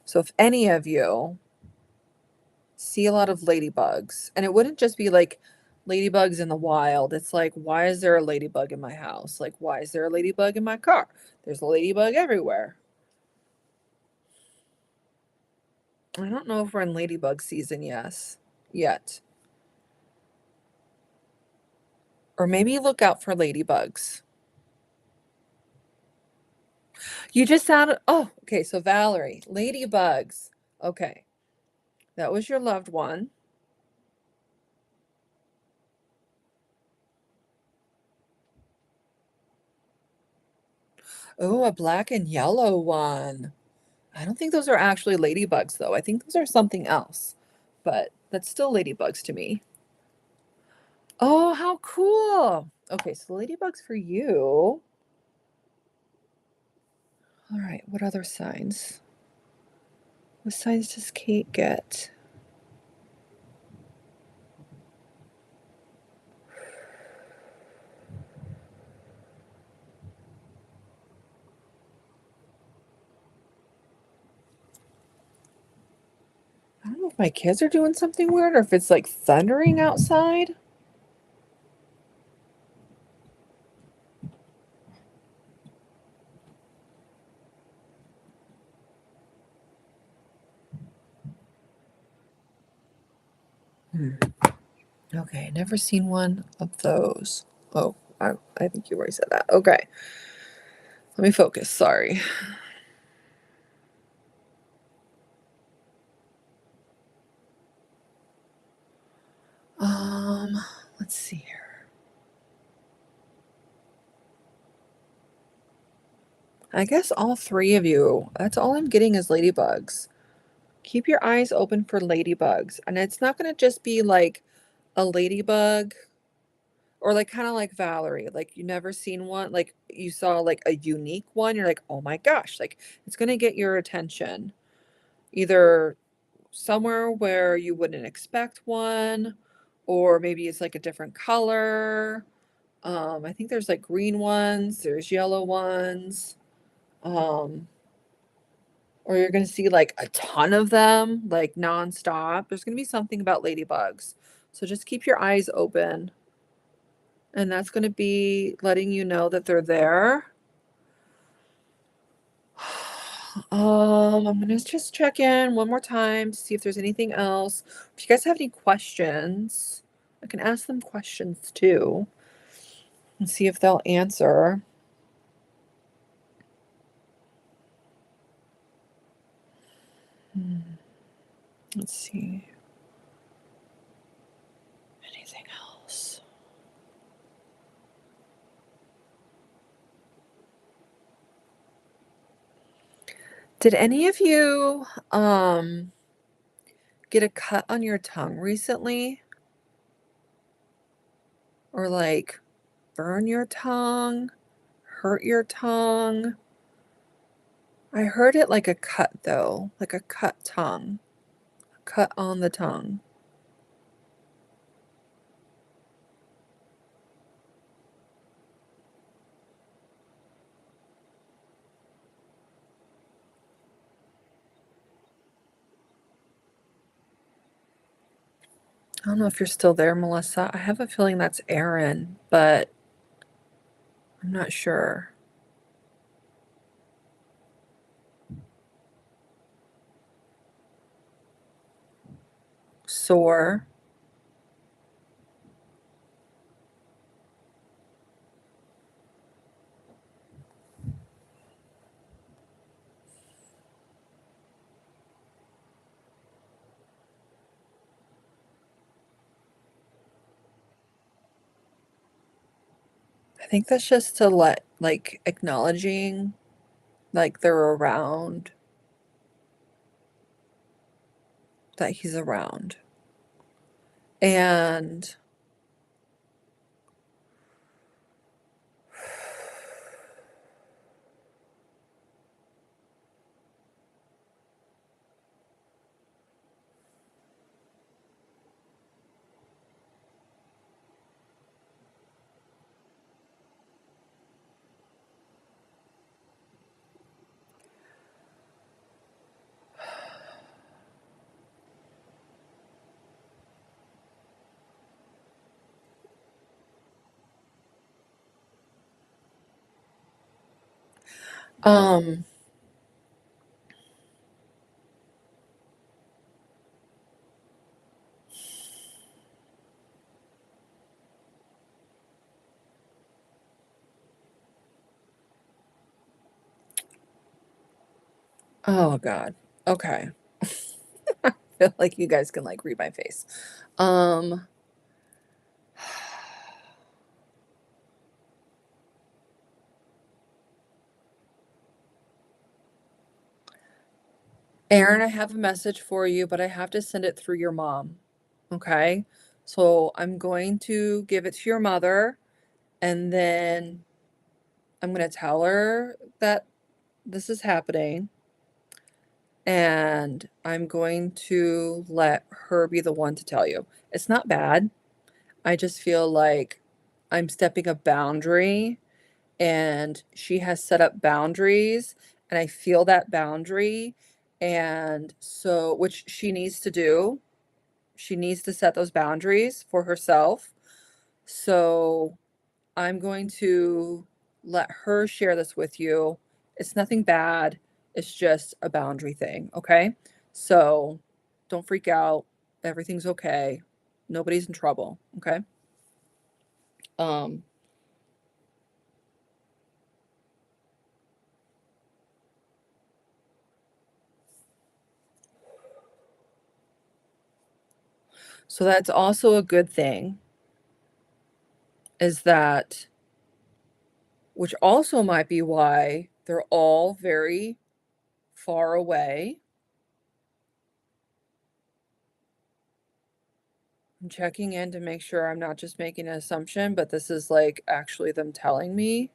So if any of you see a lot of ladybugs, and it wouldn't just be like ladybugs in the wild. It's like, why is there a ladybug in my house? Like, why is there a ladybug in my car? There's a ladybug everywhere. I don't know if we're in ladybug season, yes, yet. Or maybe look out for ladybugs. You just sounded, oh, okay, so Valerie, ladybugs. Okay, that was your loved one. Oh, a black and yellow one. I don't think those are actually ladybugs, though. I think those are something else, but that's still ladybugs to me. Oh, how cool. Okay, so ladybugs for you. All right, what other signs? What signs does Kate get? I don't know if my kids are doing something weird or if it's like thundering outside. Hmm. Okay, never seen one of those. Oh, I think you already said that. Okay, let me focus. Sorry. Um, let's see here. I guess all three of you. That's all I'm getting is ladybugs. Keep your eyes open for ladybugs, and it's not going to just be like a ladybug or like kind of like Valerie, like you never seen one, like you saw like a unique one, you're like, "Oh my gosh," like it's going to get your attention. Either somewhere where you wouldn't expect one, or maybe it's like a different color. I think there's like green ones, there's yellow ones. Um, or you're going to see like a ton of them, like nonstop. There's going to be something about ladybugs. So just keep your eyes open. And that's going to be letting you know that they're there. I'm gonna just check in one more time to see if there's anything else. If you guys have any questions, I can ask them questions too. and see if they'll answer. Let's see. Anything else? Did any of you get a cut on your tongue recently? Or like burn your tongue? Hurt your tongue? I heard it like a cut though, like a cut tongue. A cut on the tongue. I don't know if you're still there, Melissa. I have a feeling that's Aaron, but I'm not sure. Sore. I think that's just to let, like, acknowledging, like, they're around, that he's around. And um oh god. Okay. I feel like you guys can like read my face. Um Aaron, I have a message for you, but I have to send it through your mom. Okay? So I'm going to give it to your mother, and then I'm going to tell her that this is happening, and I'm going to let her be the one to tell you. It's not bad. I just feel like I'm stepping a boundary, and she has set up boundaries, and I feel that boundary. And so, which she needs to do, she needs to set those boundaries for herself. So I'm going to let her share this with you. It's nothing bad. It's just a boundary thing. Okay. So don't freak out. Everything's okay. Nobody's in trouble. Okay. Um, so that's also a good thing, is that, which also might be why they're all very far away. I'm checking in to make sure I'm not just making an assumption, but this is like actually them telling me.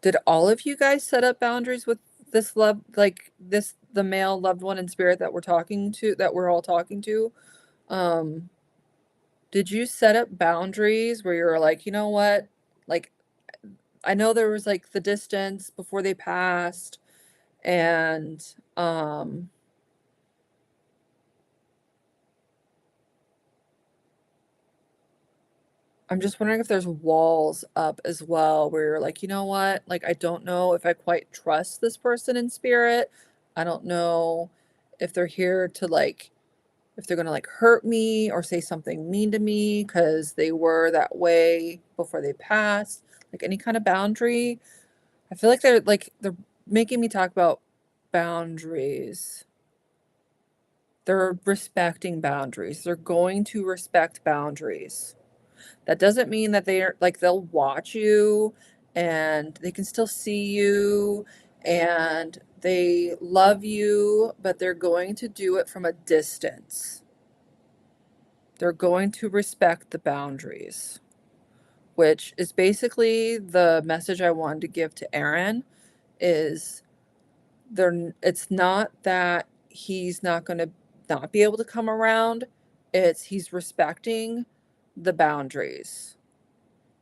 Did all of you guys set up boundaries with this love, like this, the male loved one in spirit that we're talking to, that we're all talking to? Um, did you set up boundaries where you're like, you know what? Like, I know there was like the distance before they passed, and I'm just wondering if there's walls up as well where you're like, you know what? Like, I don't know if I quite trust this person in spirit. I don't know if they're here to like if they're going to like hurt me or say something mean to me because they were that way before they passed, like any kind of boundary. I feel like they're making me talk about boundaries. They're respecting boundaries. They're going to respect boundaries. That doesn't mean that they're like they'll watch you and they can still see you and they love you, but they're going to do it from a distance. They're going to respect the boundaries, which is basically the message I wanted to give to Aaron is it's not that he's not going to not be able to come around, it's he's respecting the boundaries.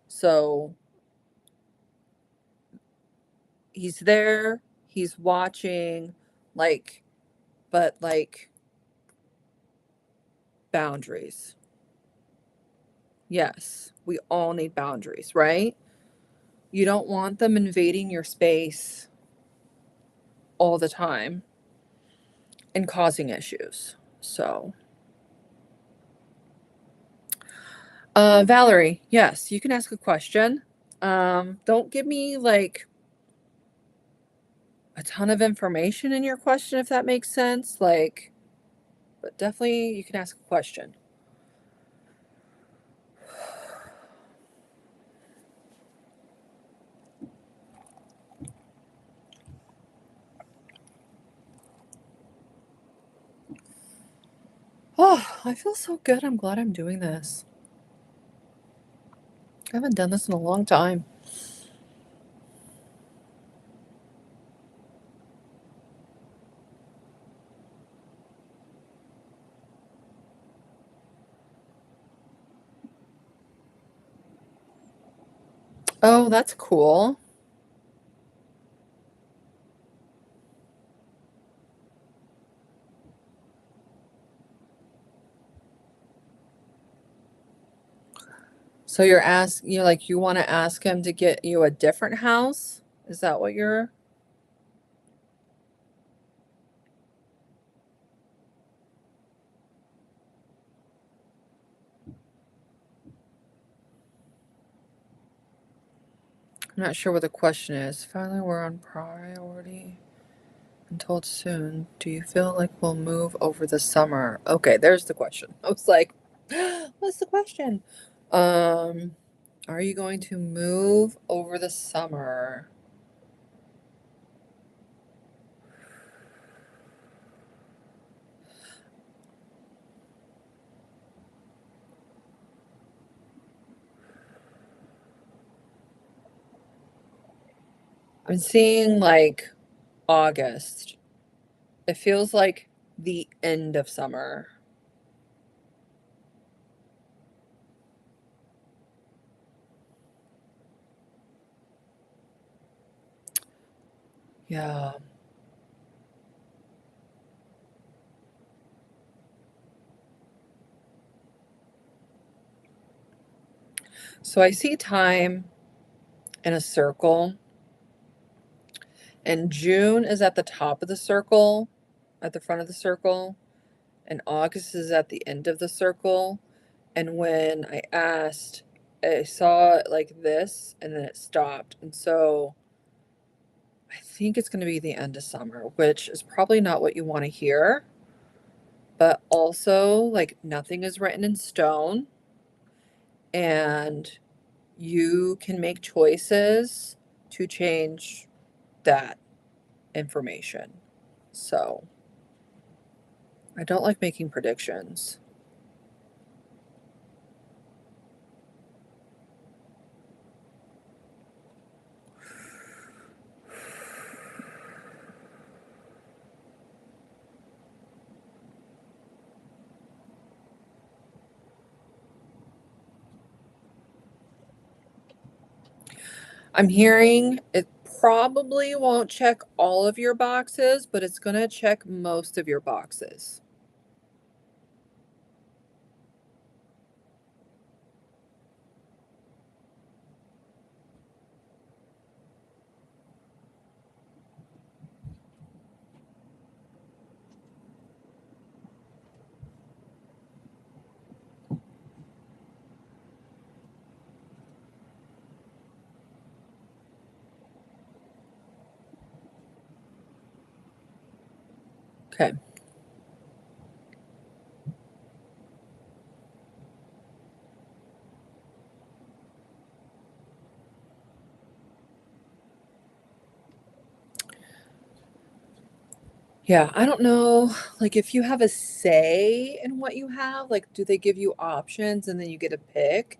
So he's there, he's watching, like, but like boundaries. Yes, we all need boundaries, right? You don't want them invading your space all the time and causing issues. So, Valerie, yes, you can ask a question. Don't give me like a ton of information in your question, if that makes sense. Like, but definitely you can ask a question. Oh, I feel so good. I'm glad I'm doing this. I haven't done this in a long time. Oh, that's cool. So you're like, you want to ask him to get you a different house? Is that what you're? I'm not sure what the question is. Finally, we're on priority. I'm told soon. Do you feel like we'll move over the summer? Okay, there's the question. I was like, what's the question? Are you going to move over the summer? I'm seeing like August. It feels like the end of summer. Yeah. So I see time in a circle, and June is at the top of the circle, at the front of the circle, and August is at the end of the circle. And when I asked, I saw it like this and then it stopped. And so I think it's going to be the end of summer, which is probably not what you want to hear. But also, like, nothing is written in stone. And you can make choices to change that information. So I don't like making predictions. I'm hearing it probably won't check all of your boxes, but it's going to check most of your boxes. Okay. Yeah, I don't know, like, if you have a say in what you have, like, do they give you options and then you get to pick?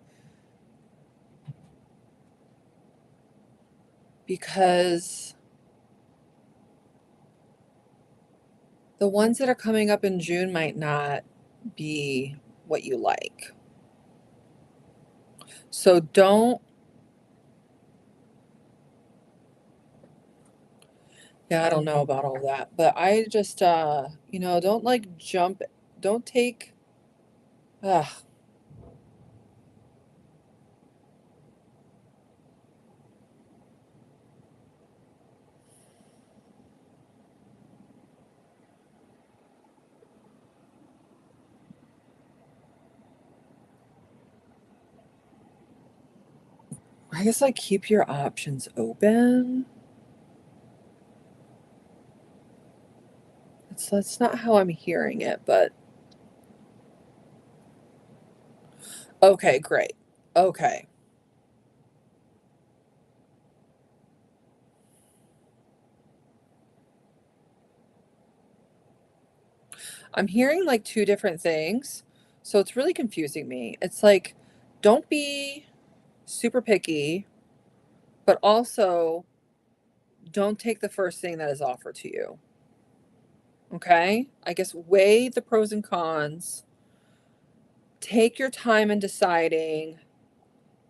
Because the ones that are coming up in June might not be what you like. So don't, yeah, I don't know about all that, but I just, don't like jump, don't take, ugh, I guess like keep your options open. That's not how I'm hearing it, but okay, great. Okay. I'm hearing like two different things. So it's really confusing me. It's like, don't be super picky, but also don't take the first thing that is offered to you. Okay? I guess weigh the pros and cons. Take your time in deciding.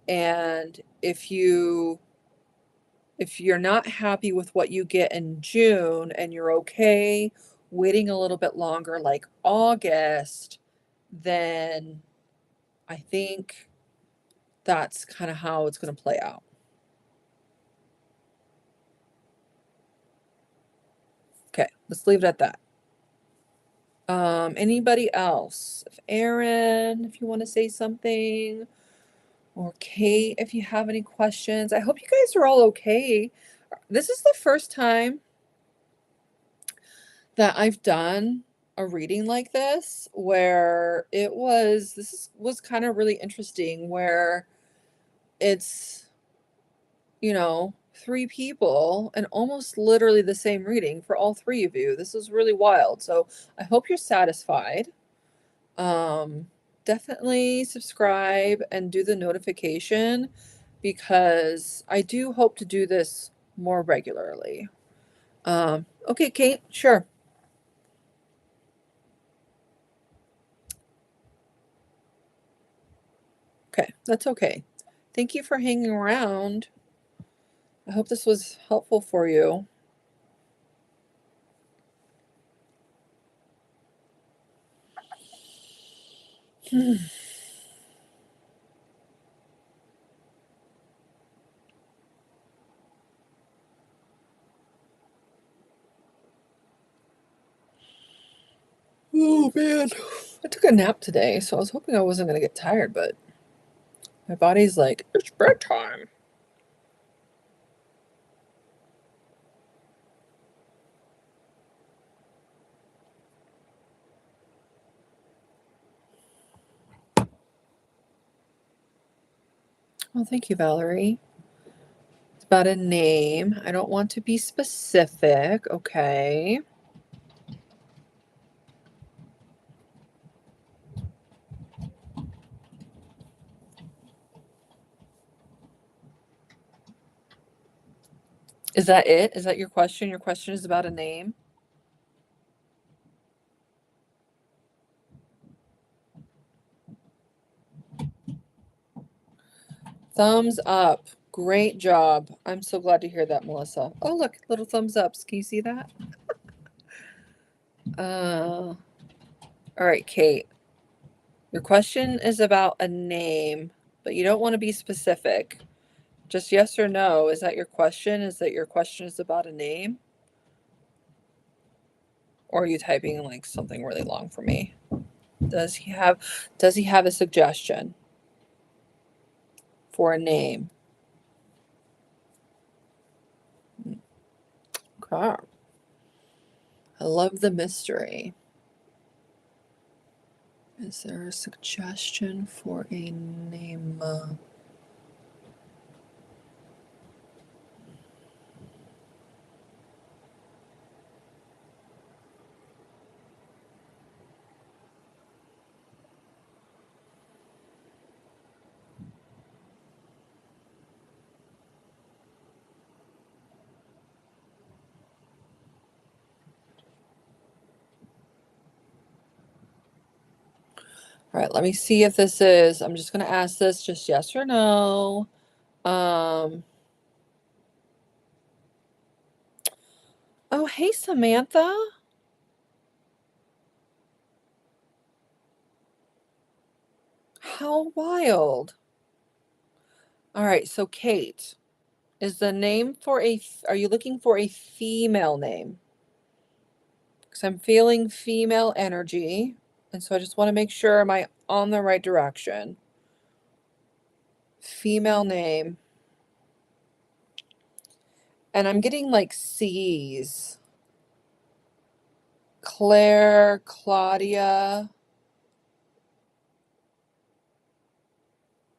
And if you're not happy with what you get in June and you're okay waiting a little bit longer, like August, then I think that's kind of how it's going to play out. Okay, let's leave it at that. Anybody else? If Aaron, if you want to say something, or Kate, if you have any questions. I hope you guys are all okay. This is the first time that I've done a reading like this where this was kind of really interesting where it's, three people and almost literally the same reading for all three of you. This is really wild. So I hope you're satisfied. Um, Definitely subscribe and do the notification because I do hope to do this more regularly. Okay, Kate, sure. Okay, that's okay. Thank you for hanging around. I hope this was helpful for you. Oh man, I took a nap today, so I was hoping I wasn't going to get tired, but my body's like, it's bedtime. Well, thank you, Valerie. It's about a name. I don't want to be specific, okay? Is that it? Is that your question? Your question is about a name? Thumbs up. Great job. I'm so glad to hear that, Melissa. Oh, look, little thumbs ups. Can you see that? All right, Kate. Your question is about a name, but you don't want to be specific. Just yes or no. Is that your question? Is that your question is about a name? Or are you typing like something really long for me? Does he have a suggestion for a name? Okay. I love the mystery. Is there a suggestion for a name? All right, let me see if this is, I'm just going to ask this just yes or no. Oh, hey, Samantha. How wild. All right, so Kate, is the name for are you looking for a female name? Because I'm feeling female energy. And so I just want to make sure, am I on the right direction? Female name. And I'm getting like C's. Claire, Claudia.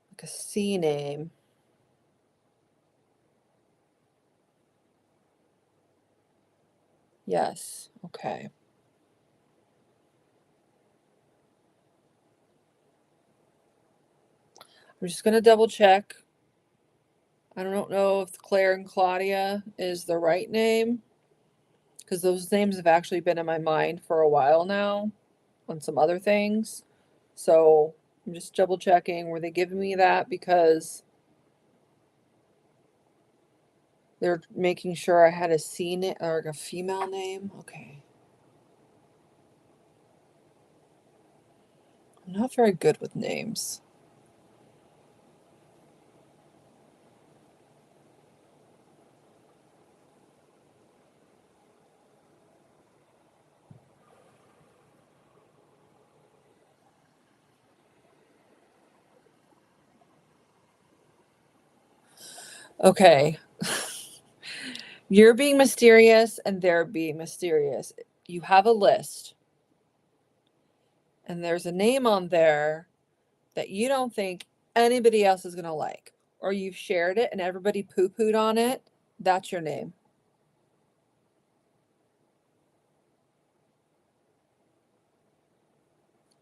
Like a C name. Yes. Okay. I'm just going to double check. I don't know if Claire and Claudia is the right name, because those names have actually been in my mind for a while now on some other things. So I'm just double checking. Were they giving me that because they're making sure I had a C name or a female name? Okay. I'm not very good with names. Okay. You're being mysterious and they're being mysterious. You have a list, and there's a name on there that you don't think anybody else is going to like, or you've shared it and everybody poo-pooed on it. That's your name.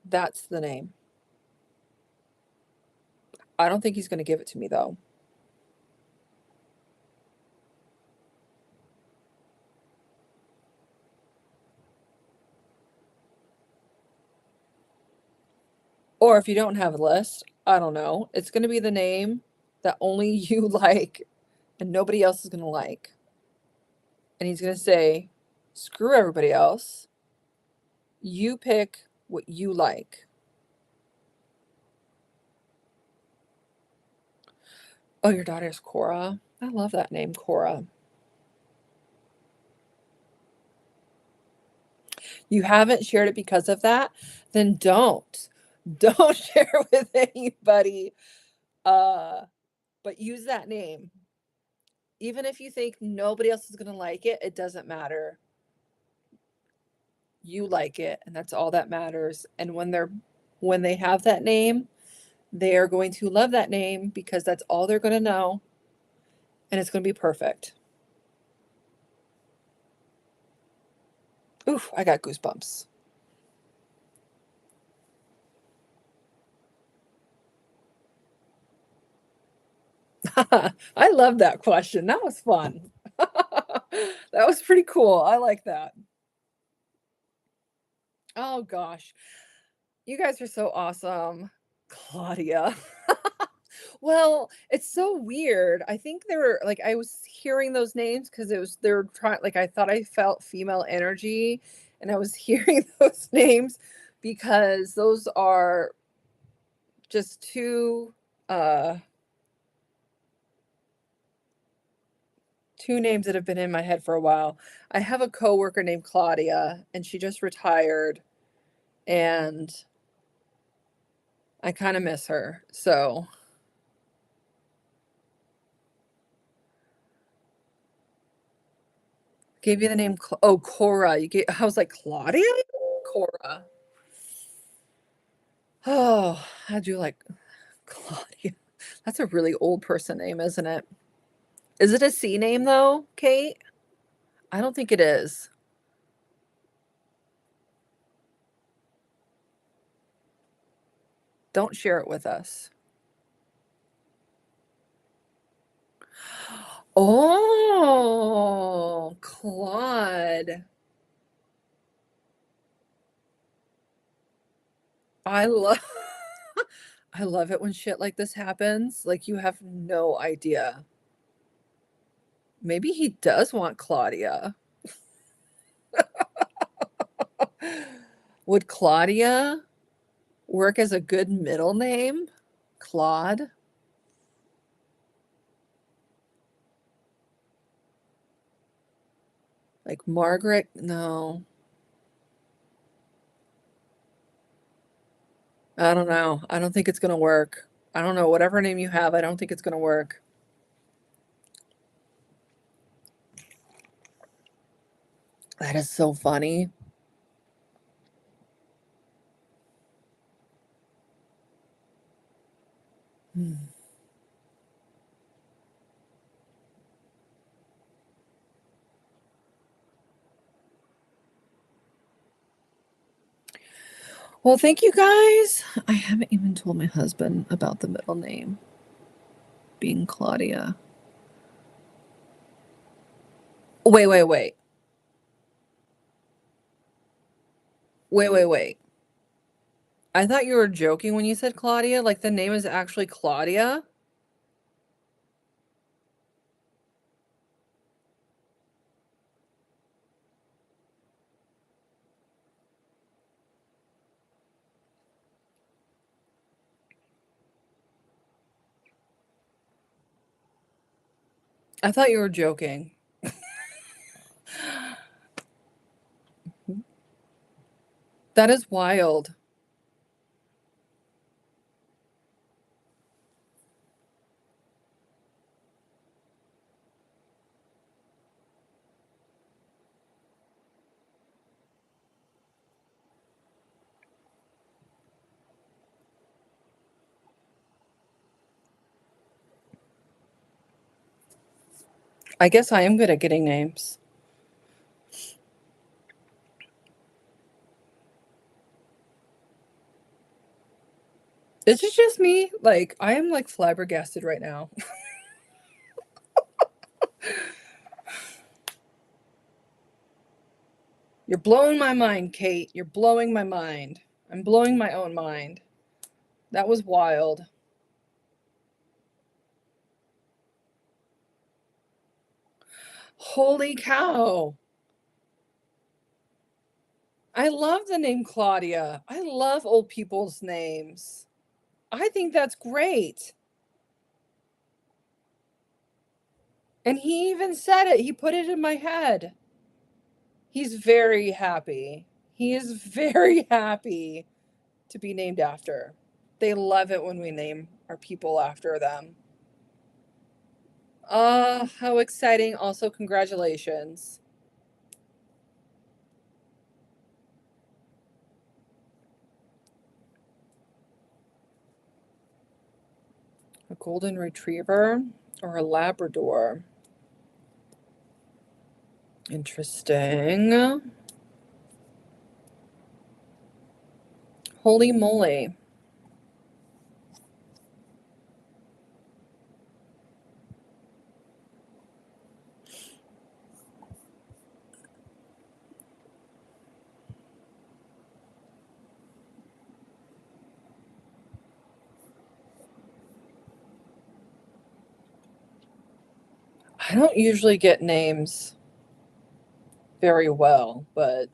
That's the name. I don't think he's going to give it to me, though. Or if you don't have a list, I don't know. It's going to be the name that only you like and nobody else is going to like. And he's going to say, screw everybody else. You pick what you like. Oh, your daughter's Cora. I love that name, Cora. You haven't shared it because of that? Then don't. Don't share with anybody. But use that name. Even if you think nobody else is going to like it, it doesn't matter. You like it, and that's all that matters. And when they have that name, they are going to love that name because that's all they're going to know, and it's going to be perfect. Oof, I got goosebumps. I love that question. That was fun. That was pretty cool. I like that. Oh gosh. You guys are so awesome. Claudia. Well, it's so weird. I think they were like, I was hearing those names because they were trying, like, I thought I felt female energy, and I was hearing those names because those are just uh two names that have been in my head for a while. I have a coworker named Claudia, and she just retired, and I kind of miss her. So Gave you the name oh, Cora. I was like, Claudia? Cora. Oh, I do like Claudia. That's a really old person name, isn't it? Is it a C name though, Kate? I don't think it is. Don't share it with us. Oh, Claude. I love I love it when shit like this happens. Like you have no idea. Maybe he does want Claudia. Would Claudia work as a good middle name? Claude? Like Margaret? No. I don't know. I don't think it's gonna work. I don't know. Whatever name you have, I don't think it's gonna work. That is so funny. Hmm. Well, thank you guys. I haven't even told my husband about the middle name being Claudia. Wait, wait, wait. Wait, wait, wait. I thought you were joking when you said Claudia. Like the name is actually Claudia. I thought you were joking. That is wild. I guess I am good at getting names. Is it just me? Like, I am like flabbergasted right now. You're blowing my mind, Kate. You're blowing my mind. I'm blowing my own mind. That was wild. Holy cow. I love the name Claudia. I love old people's names. I think that's great. And he even said it. He put it in my head. He's very happy. He is very happy to be named after. They love it when we name our people after them. How exciting. Also, congratulations. A golden retriever or a Labrador? Interesting. Holy moly. I don't usually get names very well, but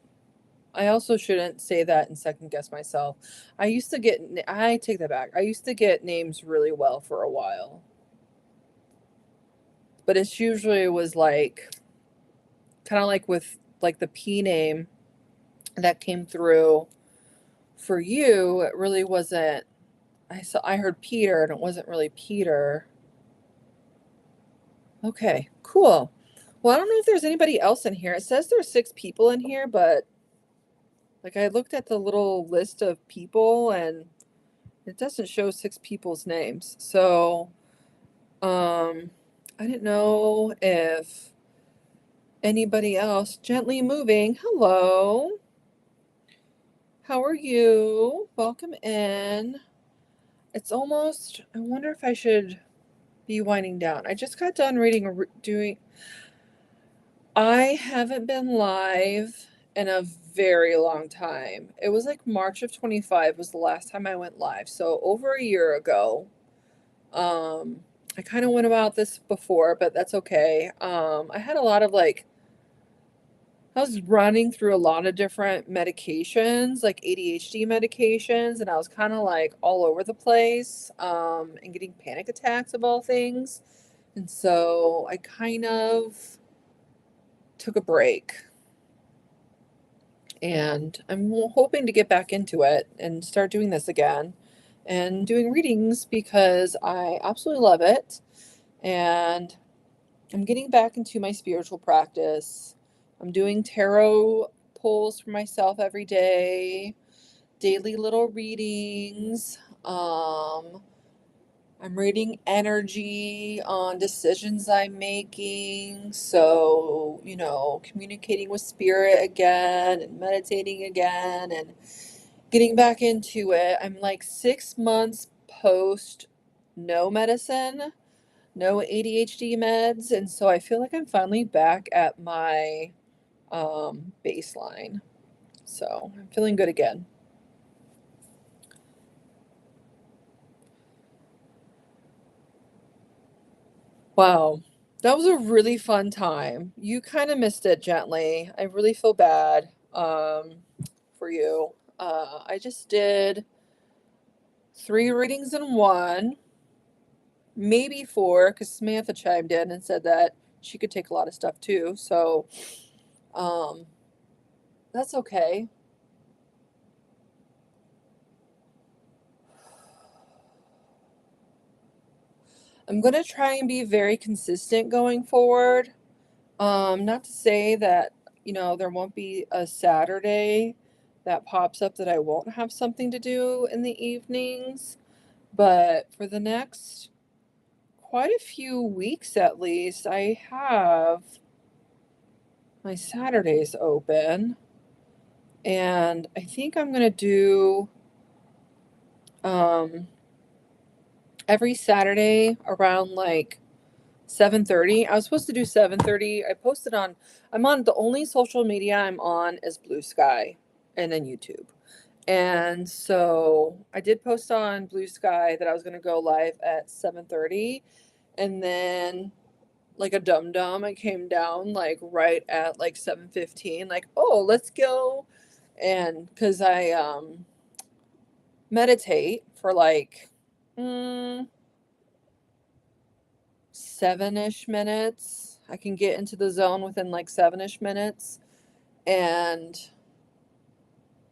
I also shouldn't say that and second guess myself. I take that back. I used to get names really well for a while, but it's usually was like kind of like with like the P name that came through for you. It really wasn't. I heard Peter and it wasn't really Peter. Okay, cool. Well, I don't know if there's anybody else in here. It says there's 6 people in here, but like I looked at the little list of people and it doesn't show 6 people's names. So, I didn't know if anybody else. Gently moving. Hello. How are you? Welcome in. It's almost, I wonder if I should be winding down. I just got done doing, I haven't been live in a very long time. It was like March of 25 was the last time I went live. So over a year ago. I kind of went about this before, but that's okay. I had a lot of I was running through a lot of different medications, like ADHD medications, and I was kind of like all over the place, and getting panic attacks of all things. And so I kind of took a break, and I'm hoping to get back into it and start doing this again and doing readings because I absolutely love it. And I'm getting back into my spiritual practice. I'm doing tarot pulls for myself every day, daily little readings. I'm reading energy on decisions I'm making. So, communicating with spirit again and meditating again and getting back into it. I'm like 6 months post no medicine, no ADHD meds, and so I feel like I'm finally back at my baseline. So I'm feeling good again. Wow, that was a really fun time. You kind of missed it, Gently. I really feel bad for you. I just did 3 readings in one, maybe 4, because Samantha chimed in and said that she could take a lot of stuff too. So um, that's okay. I'm going to try and be very consistent going forward. Not to say that, there won't be a Saturday that pops up that I won't have something to do in the evenings, but for the next quite a few weeks at least, I have my Saturdays open, and I think I'm going to do um, every Saturday around like 7:30. I was supposed to do 7:30. I'm on the only social media I'm on is Blue Sky and then YouTube. And so I did post on Blue Sky that I was going to go live at 7:30, and then like a dum dum I came down like right at like 7:15 like, "Oh, let's go." And cuz I meditate for like mm, 7-ish minutes. I can get into the zone within like 7-ish minutes. And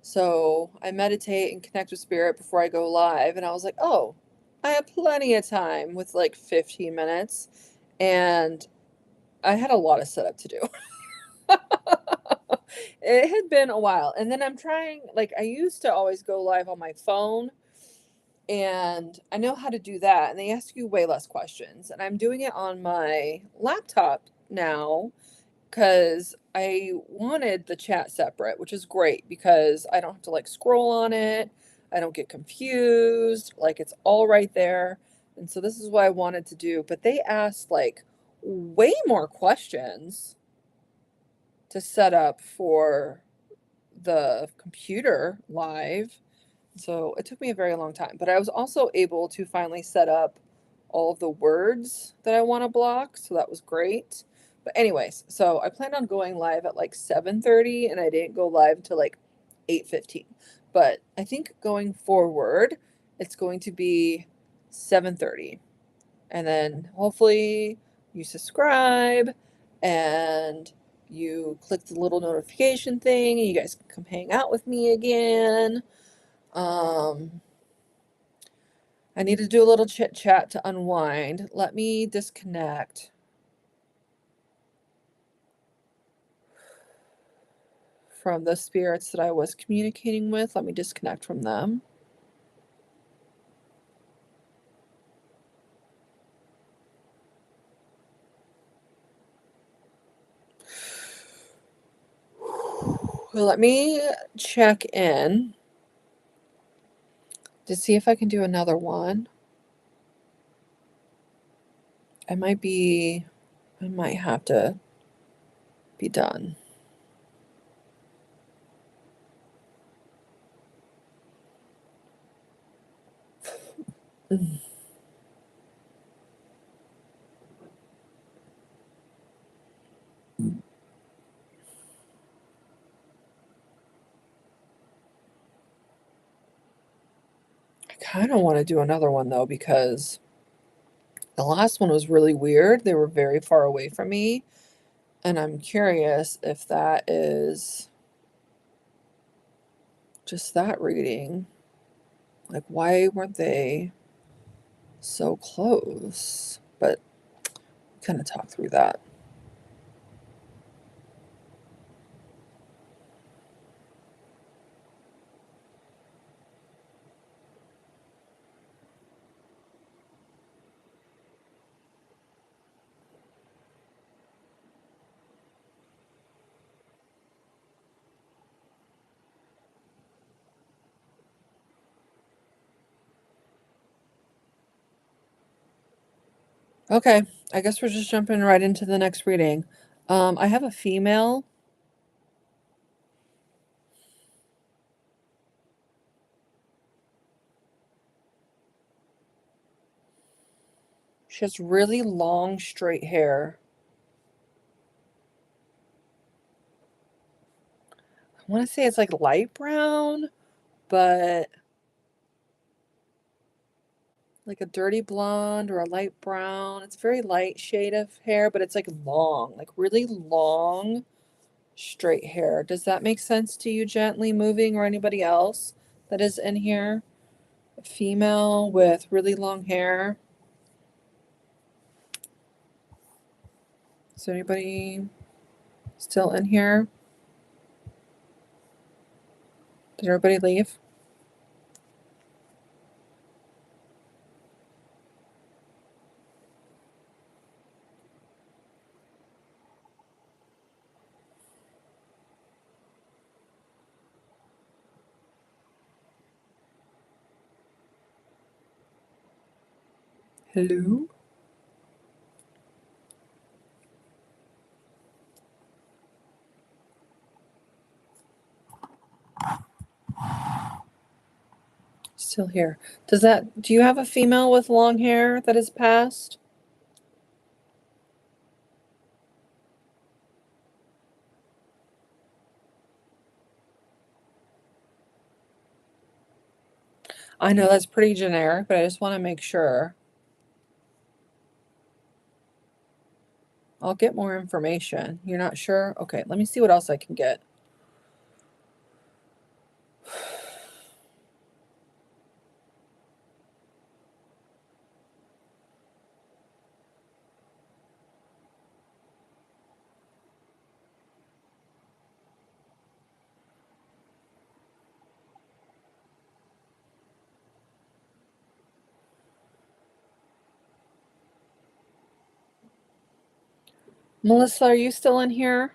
so I meditate and connect with spirit before I go live. And I was like, oh, I have plenty of time with like 15 minutes. And I had a lot of setup to do. It had been a while. And then I'm trying, like, I used to always go live on my phone, and I know how to do that. And they ask you way less questions. And I'm doing it on my laptop now because I wanted the chat separate, which is great because I don't have to like scroll on it. I don't get confused. Like it's all right there. And so this is what I wanted to do. But they asked like way more questions to set up for the computer live. So it took me a very long time, but I was also able to finally set up all of the words that I want to block. So that was great. But anyways, so I planned on going live at like 7:30 and I didn't go live until like 8:15. But I think going forward, it's going to be 7:30. And then hopefully you subscribe and you click the little notification thing and you guys can come hang out with me again. Um, I need to do a little chit chat to unwind. Let me disconnect. from the spirits that I was communicating with. Let me disconnect from them. Let me check in to see if I can do another one. I might have to be done. I kind of want to do another one though, because the last one was really weird. They were very far away from me, and I'm curious if that is just that reading. Like, why weren't they so close? But kind of talk through that. Okay, I guess we're just jumping right into the next reading. I have a female. She has really long, straight hair. I want to say it's like light brown, but like a dirty blonde or a light brown. It's a very light shade of hair, but it's like long, like really long, straight hair. Does that make sense to you, Gently Moving, or anybody else that is in here? A female with really long hair. Is there anybody still in here? Did everybody leave? Hello? Still here. Do you have a female with long hair that has passed? I know that's pretty generic, but I just want to make sure. I'll get more information. You're not sure? Okay, let me see what else I can get. Melissa, are you still in here?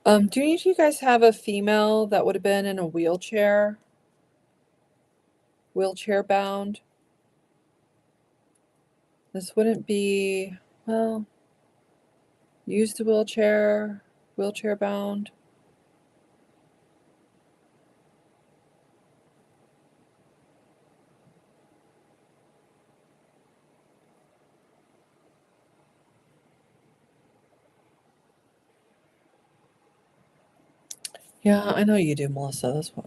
Do any of you guys have a female that would have been in a wheelchair bound? This wouldn't be, well, used a wheelchair bound. Yeah, I know you do, Melissa. That's why.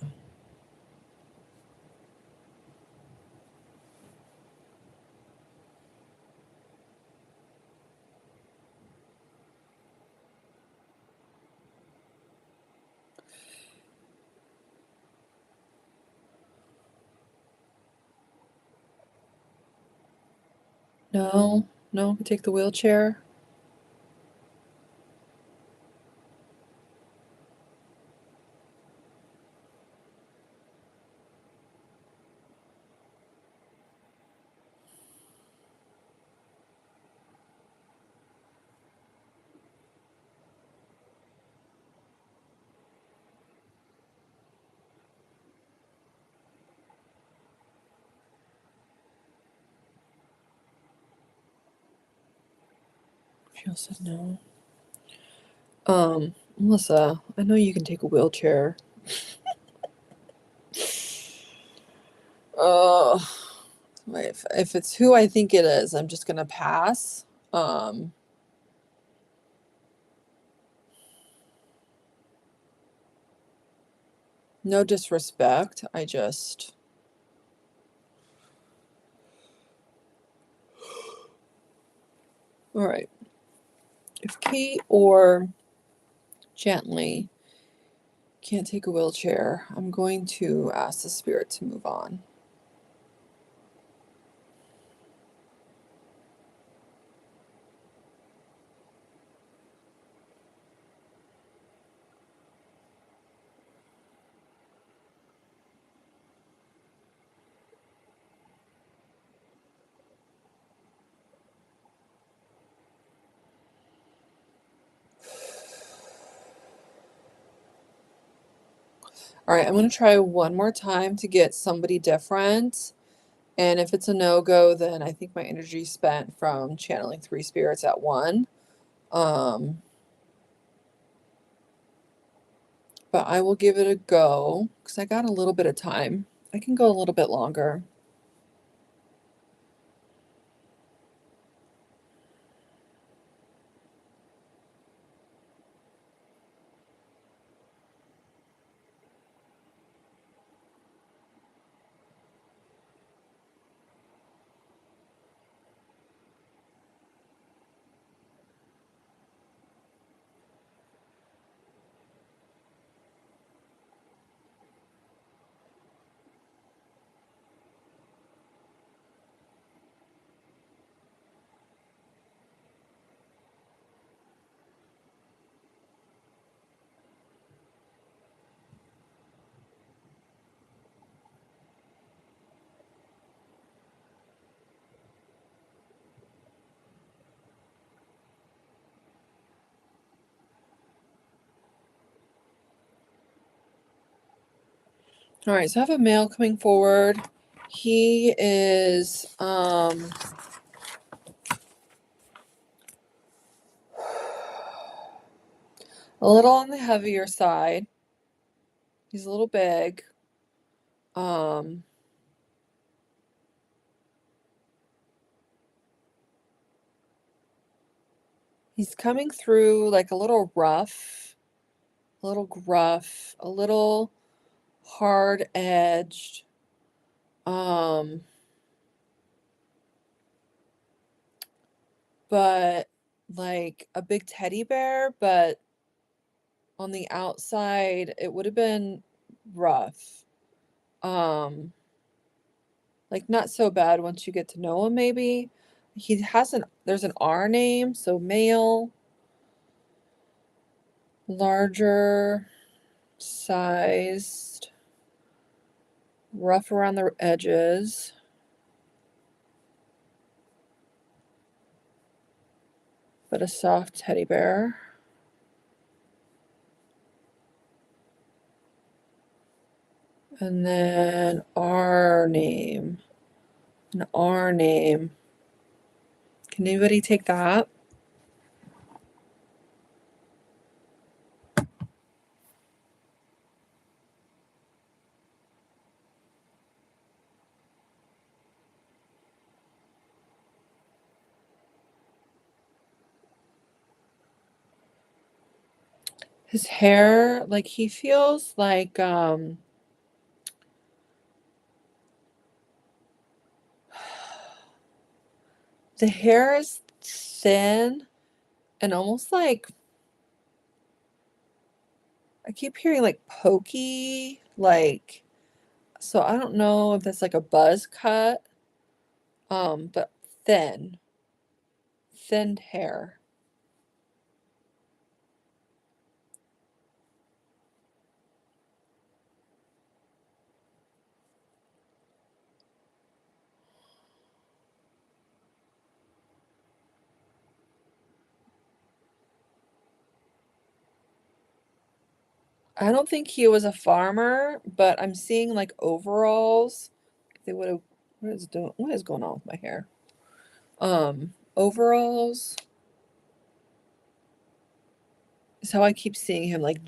No, no, take the wheelchair. She also said no. Melissa, I know you can take a wheelchair. Uh, if it's who I think it is, I'm just gonna pass. No disrespect. All right. If Kate or Gently can't take a wheelchair, I'm going to ask the spirit to move on. All right, I'm going to try one more time to get somebody different. And if it's a no-go, then I think my energy spent from channeling 3 spirits at one. But I will give it a go because I got a little bit of time. I can go a little bit longer. All right, so I have a male coming forward. He is a little on the heavier side. He's a little big. He's coming through like a little rough, a little gruff, a little hard edged. But like a big teddy bear, but on the outside it would have been rough. Like not so bad once you get to know him maybe. There's an R name, so male, larger sized, rough around the edges. But a soft teddy bear. And then R name. An R name. Can anybody take that? His hair, like he feels like the hair is thin and almost like I keep hearing like pokey, like so I don't know if that's like a buzz cut, but thin. Thinned hair. I don't think he was a farmer, but I'm seeing like overalls. They would have what is going on with my hair? Overalls is how I keep seeing him, like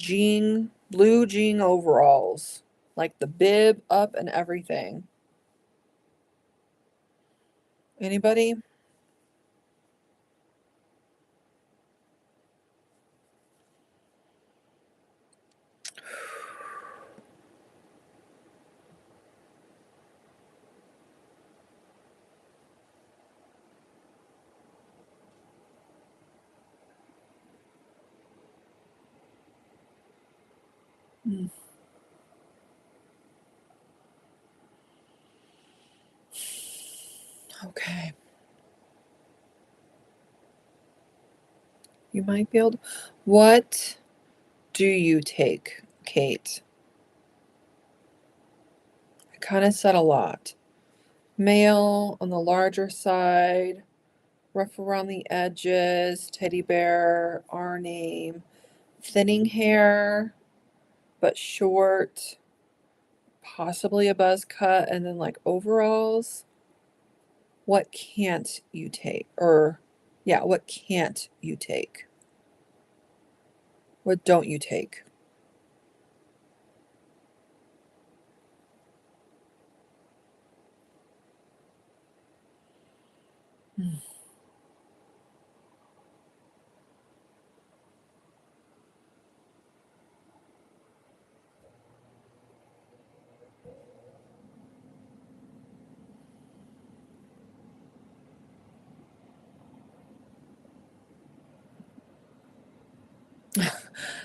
blue jean overalls. Like the bib up and everything. Anybody? Mm, okay. You might be able to. What do you take, Kate? I kind of said a lot. Male on the larger side, rough around the edges, teddy bear, our name, thinning hair, but short, possibly a buzz cut, and then like overalls. What can't you take? Or, yeah, what can't you take? What don't you take? Hmm.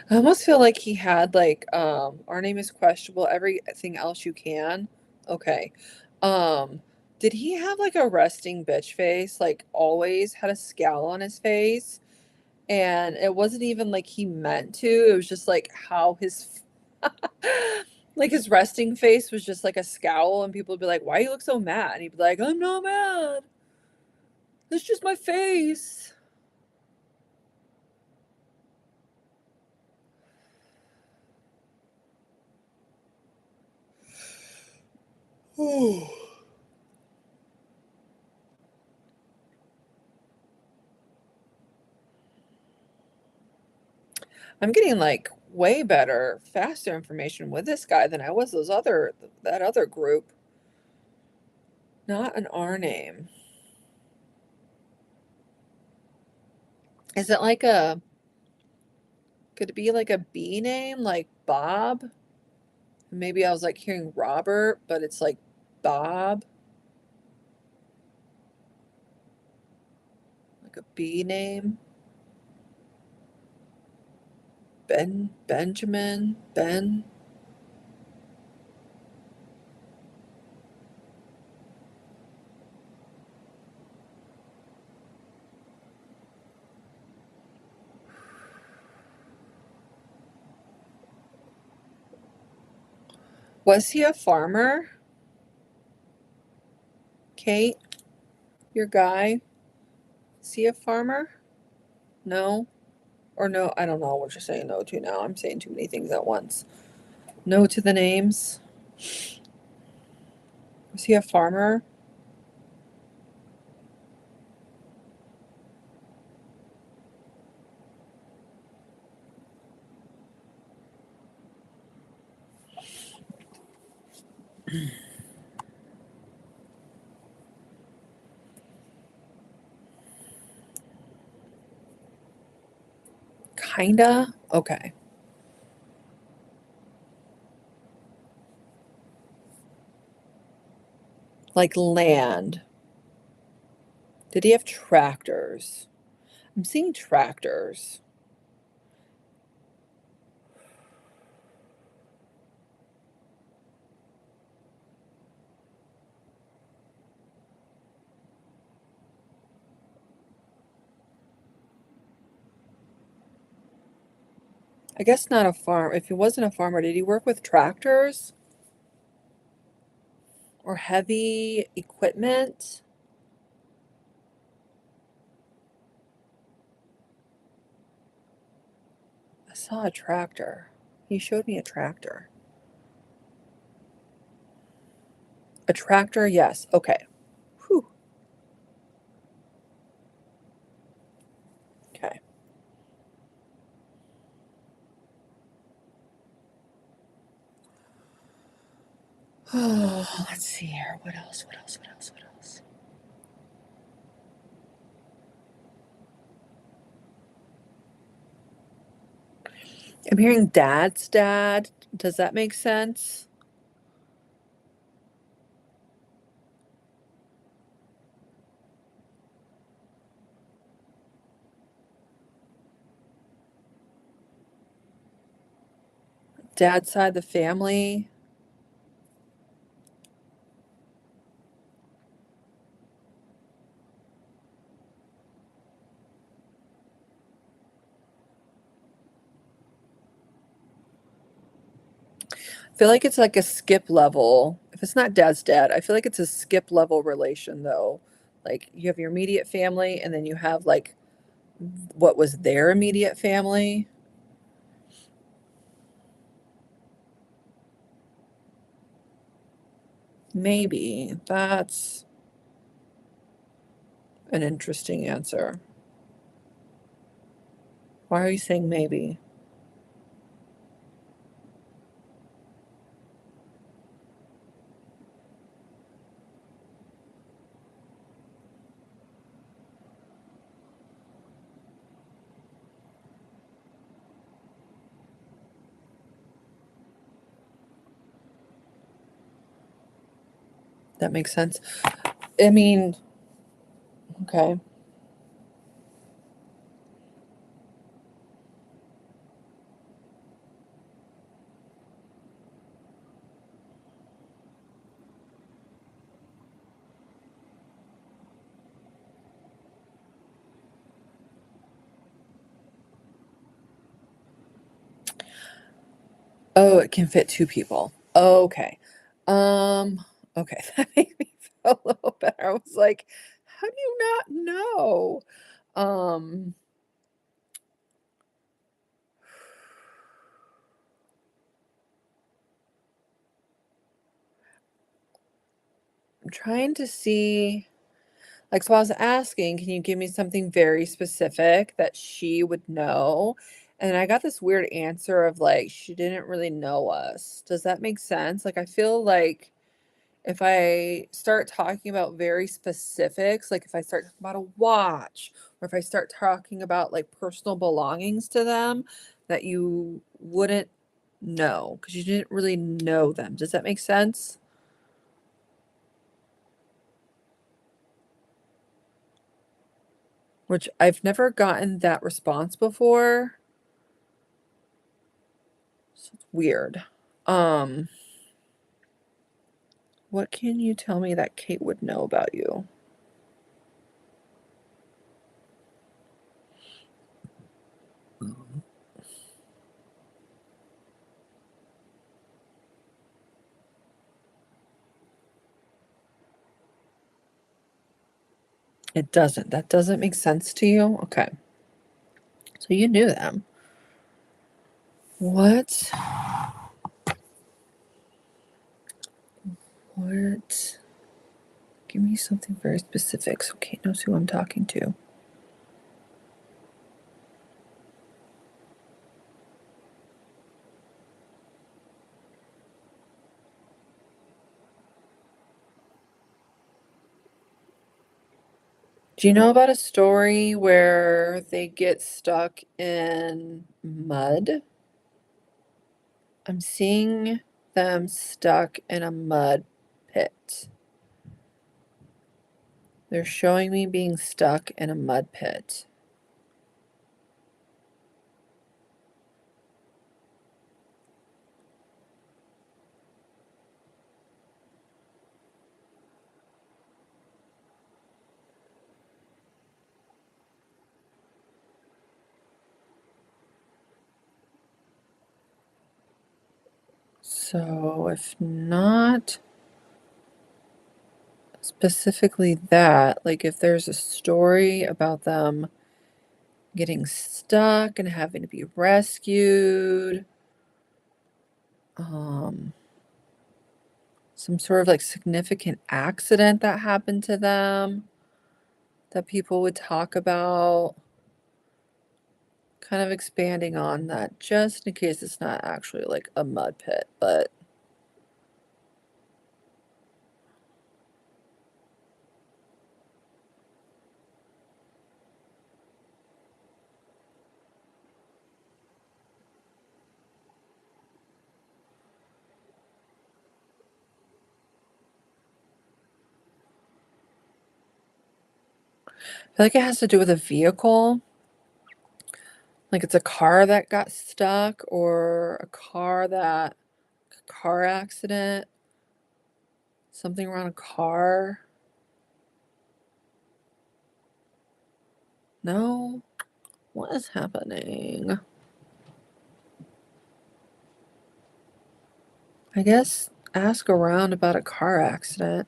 I almost feel like he had like our name is questionable, everything else you can. Okay. Um did he have like a resting bitch face? Like always had a scowl on his face, and it wasn't even like he meant to. It was just like how his like his resting face was just like a scowl, and people would be like, "Why you look so mad?" And he'd be like, "I'm not mad. It's just my face." I'm getting like way better, faster information with this guy than I was that other group. Not an R name. Is it like a could it be like a B name like Bob? Maybe I was like hearing Robert, but it's like Bob, like a B name. Benjamin, Ben. Was he a farmer? Kate, your guy? Is he a farmer? No? Or no, I don't know what you're saying no to now. I'm saying too many things at once. No to the names. Was he a farmer? Kinda? Okay. Like land. Did he have tractors? I'm seeing tractors. I guess not a farm. If he wasn't a farmer, did he work with tractors or heavy equipment? I saw a tractor. He showed me a tractor. A tractor, yes. Okay. Whew. Okay. Oh, let's see here. What else? What else? What else? What else? I'm hearing dad's dad. Does that make sense? Dad's side of the family. I feel like it's like a skip level. If it's not dad's dad, I feel like it's a skip level relation though. Like you have your immediate family and then you have like what was their immediate family. Maybe. That's an interesting answer. Why are you saying maybe? That makes sense. I mean, okay. Oh, it can fit two people. Okay. Um, okay. That made me feel a little better. I was like, how do you not know? Um, I'm trying to see, like, so I was asking, can you give me something very specific that she would know? And I got this weird answer of like, she didn't really know us. Does that make sense? Like, I feel like if I start talking about very specifics, like if I start talking about a watch, or if I start talking about like personal belongings to them, that you wouldn't know because you didn't really know them. Does that make sense? Which I've never gotten that response before. So it's weird. Um, what can you tell me that Kate would know about you? It doesn't. That doesn't make sense to you? Okay. So you knew them. What? What? Give me something very specific so Kate knows who I'm talking to. Do you know about a story where they get stuck in mud? I'm seeing them stuck in a mud pit. They're showing me being stuck in a mud pit. So if not specifically that, like if there's a story about them getting stuck and having to be rescued, some sort of like significant accident that happened to them that people would talk about, kind of expanding on that just in case it's not actually like a mud pit, but I feel like it has to do with a vehicle. Like it's a car that got stuck or a car accident, something around a car. No? What is happening? I guess ask around about a car accident.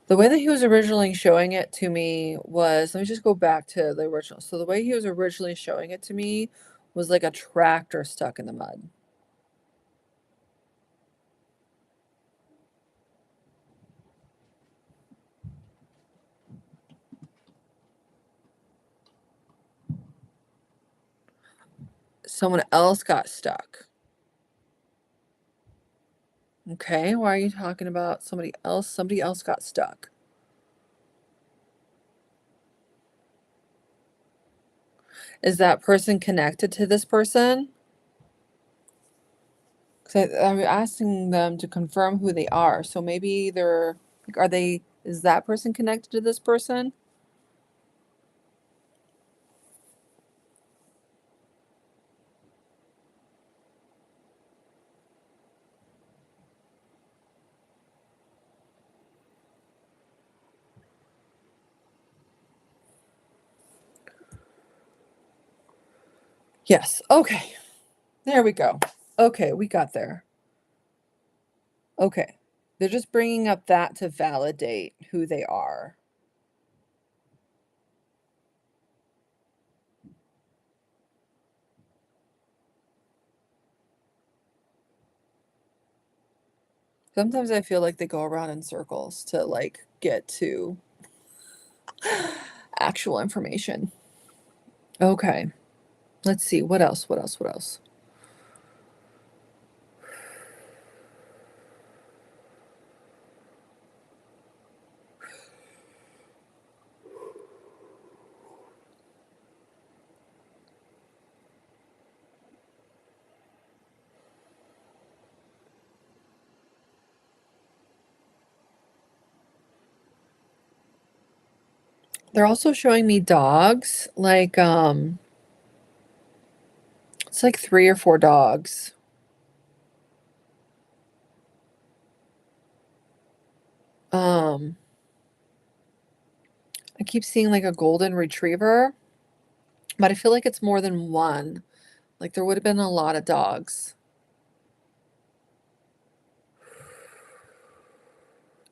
The way that he was originally showing it to me was, let me just go back to the original. So the way he was originally showing it to me was like a tractor stuck in the mud. Someone else got stuck. Okay, why are you talking about somebody else? Somebody else got stuck. Is that person connected to this person? Because I'm asking them to confirm who they are. So maybe they're, like, is that person connected to this person? Yes. Okay. There we go. Okay, we got there. Okay. They're just bringing up that to validate who they are. Sometimes I feel like they go around in circles to like get to actual information. Okay. Let's see. What else? What else? What else? They're also showing me dogs, like it's like 3 or 4 dogs. Um I keep seeing like a golden retriever, but I feel like it's more than one. Like there would have been a lot of dogs.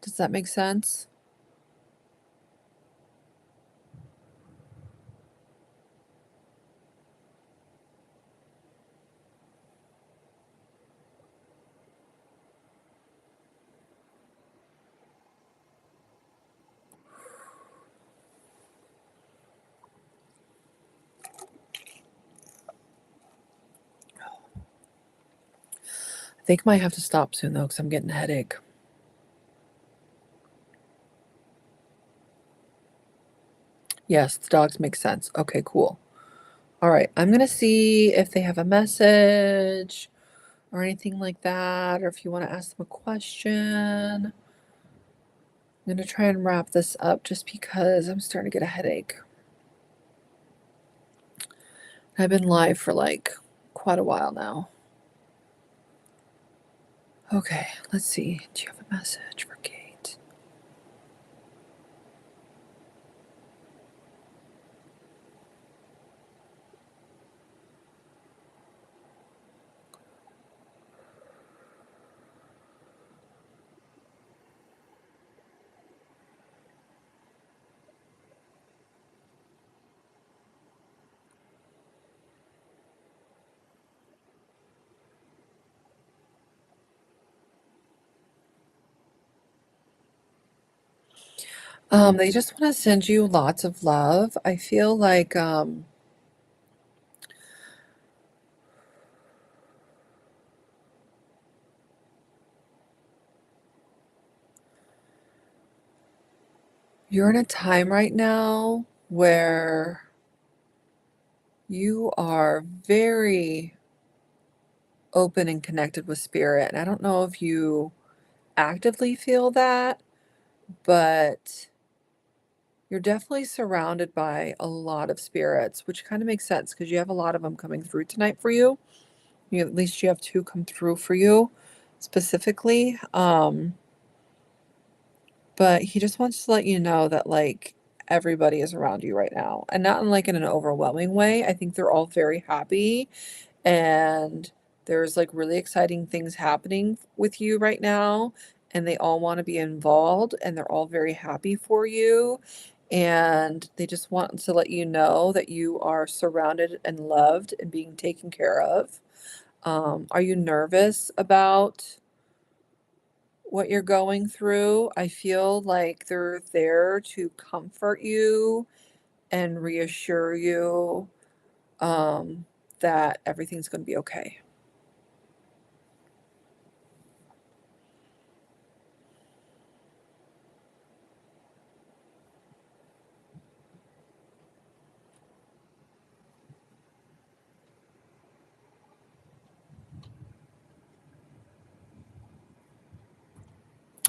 Does that make sense? I think I might have to stop soon though, because I'm getting a headache. Yes, the dogs make sense. Okay, cool. All right, I'm gonna see if they have a message or anything like that, or if you want to ask them a question. I'm gonna try and wrap this up just because I'm starting to get a headache. I've been live for like quite a while now. Okay, let's see. Do you have a message for Kate? They just want to send you lots of love. I feel like you're in a time right now where you are very open and connected with spirit. And I don't know if you actively feel that, but you're definitely surrounded by a lot of spirits, which kind of makes sense because you have a lot of them coming through tonight for you. At least you have two come through for you specifically. But he just wants to let you know that like everybody is around you right now, and not in like in an overwhelming way. I think they're all very happy, and there's like really exciting things happening with you right now, and they all want to be involved, and they're all very happy for you, and they just want to let you know that you are surrounded and loved and being taken care of. Are you nervous about what you're going through? I feel like they're there to comfort you and reassure you um, that everything's going to be okay.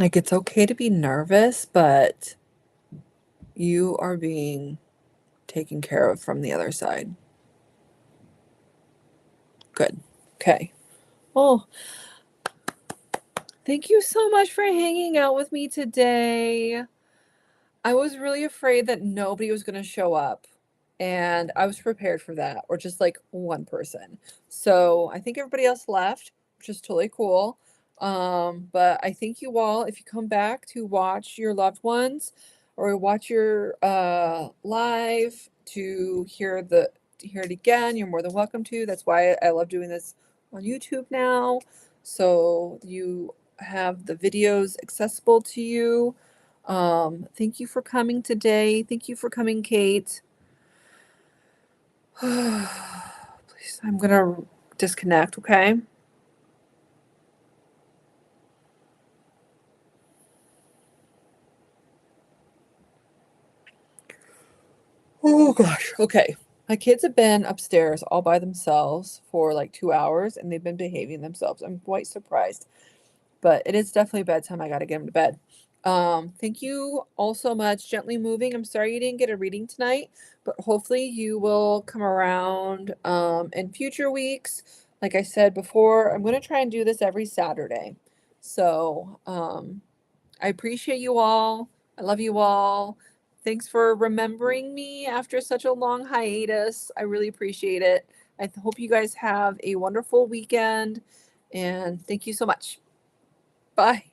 Like, it's okay to be nervous, but you are being taken care of from the other side. Good. Okay. Well, thank you so much for hanging out with me today. I was really afraid that nobody was going to show up, and I was prepared for that, or just like one person. So I think everybody else left, which is totally cool. But I thank you all. If you come back to watch your loved ones or watch your live to hear it again, you're more than welcome to. That's why I love doing this on YouTube now. So you have the videos accessible to you. Thank you for coming today. Thank you for coming, Kate. Please, I'm gonna disconnect, okay? Oh gosh. Okay. My kids have been upstairs all by themselves for like 2 hours and they've been behaving themselves. I'm quite surprised. But it is definitely bedtime. I got to get him to bed. Thank you all so much. Gently moving. I'm sorry you didn't get a reading tonight, but hopefully you will come around in future weeks. Like I said before, I'm going to try and do this every Saturday. So I appreciate you all. I love you all. Thanks for remembering me after such a long hiatus. I really appreciate it. Hope you guys have a wonderful weekend, and thank you so much. Bye.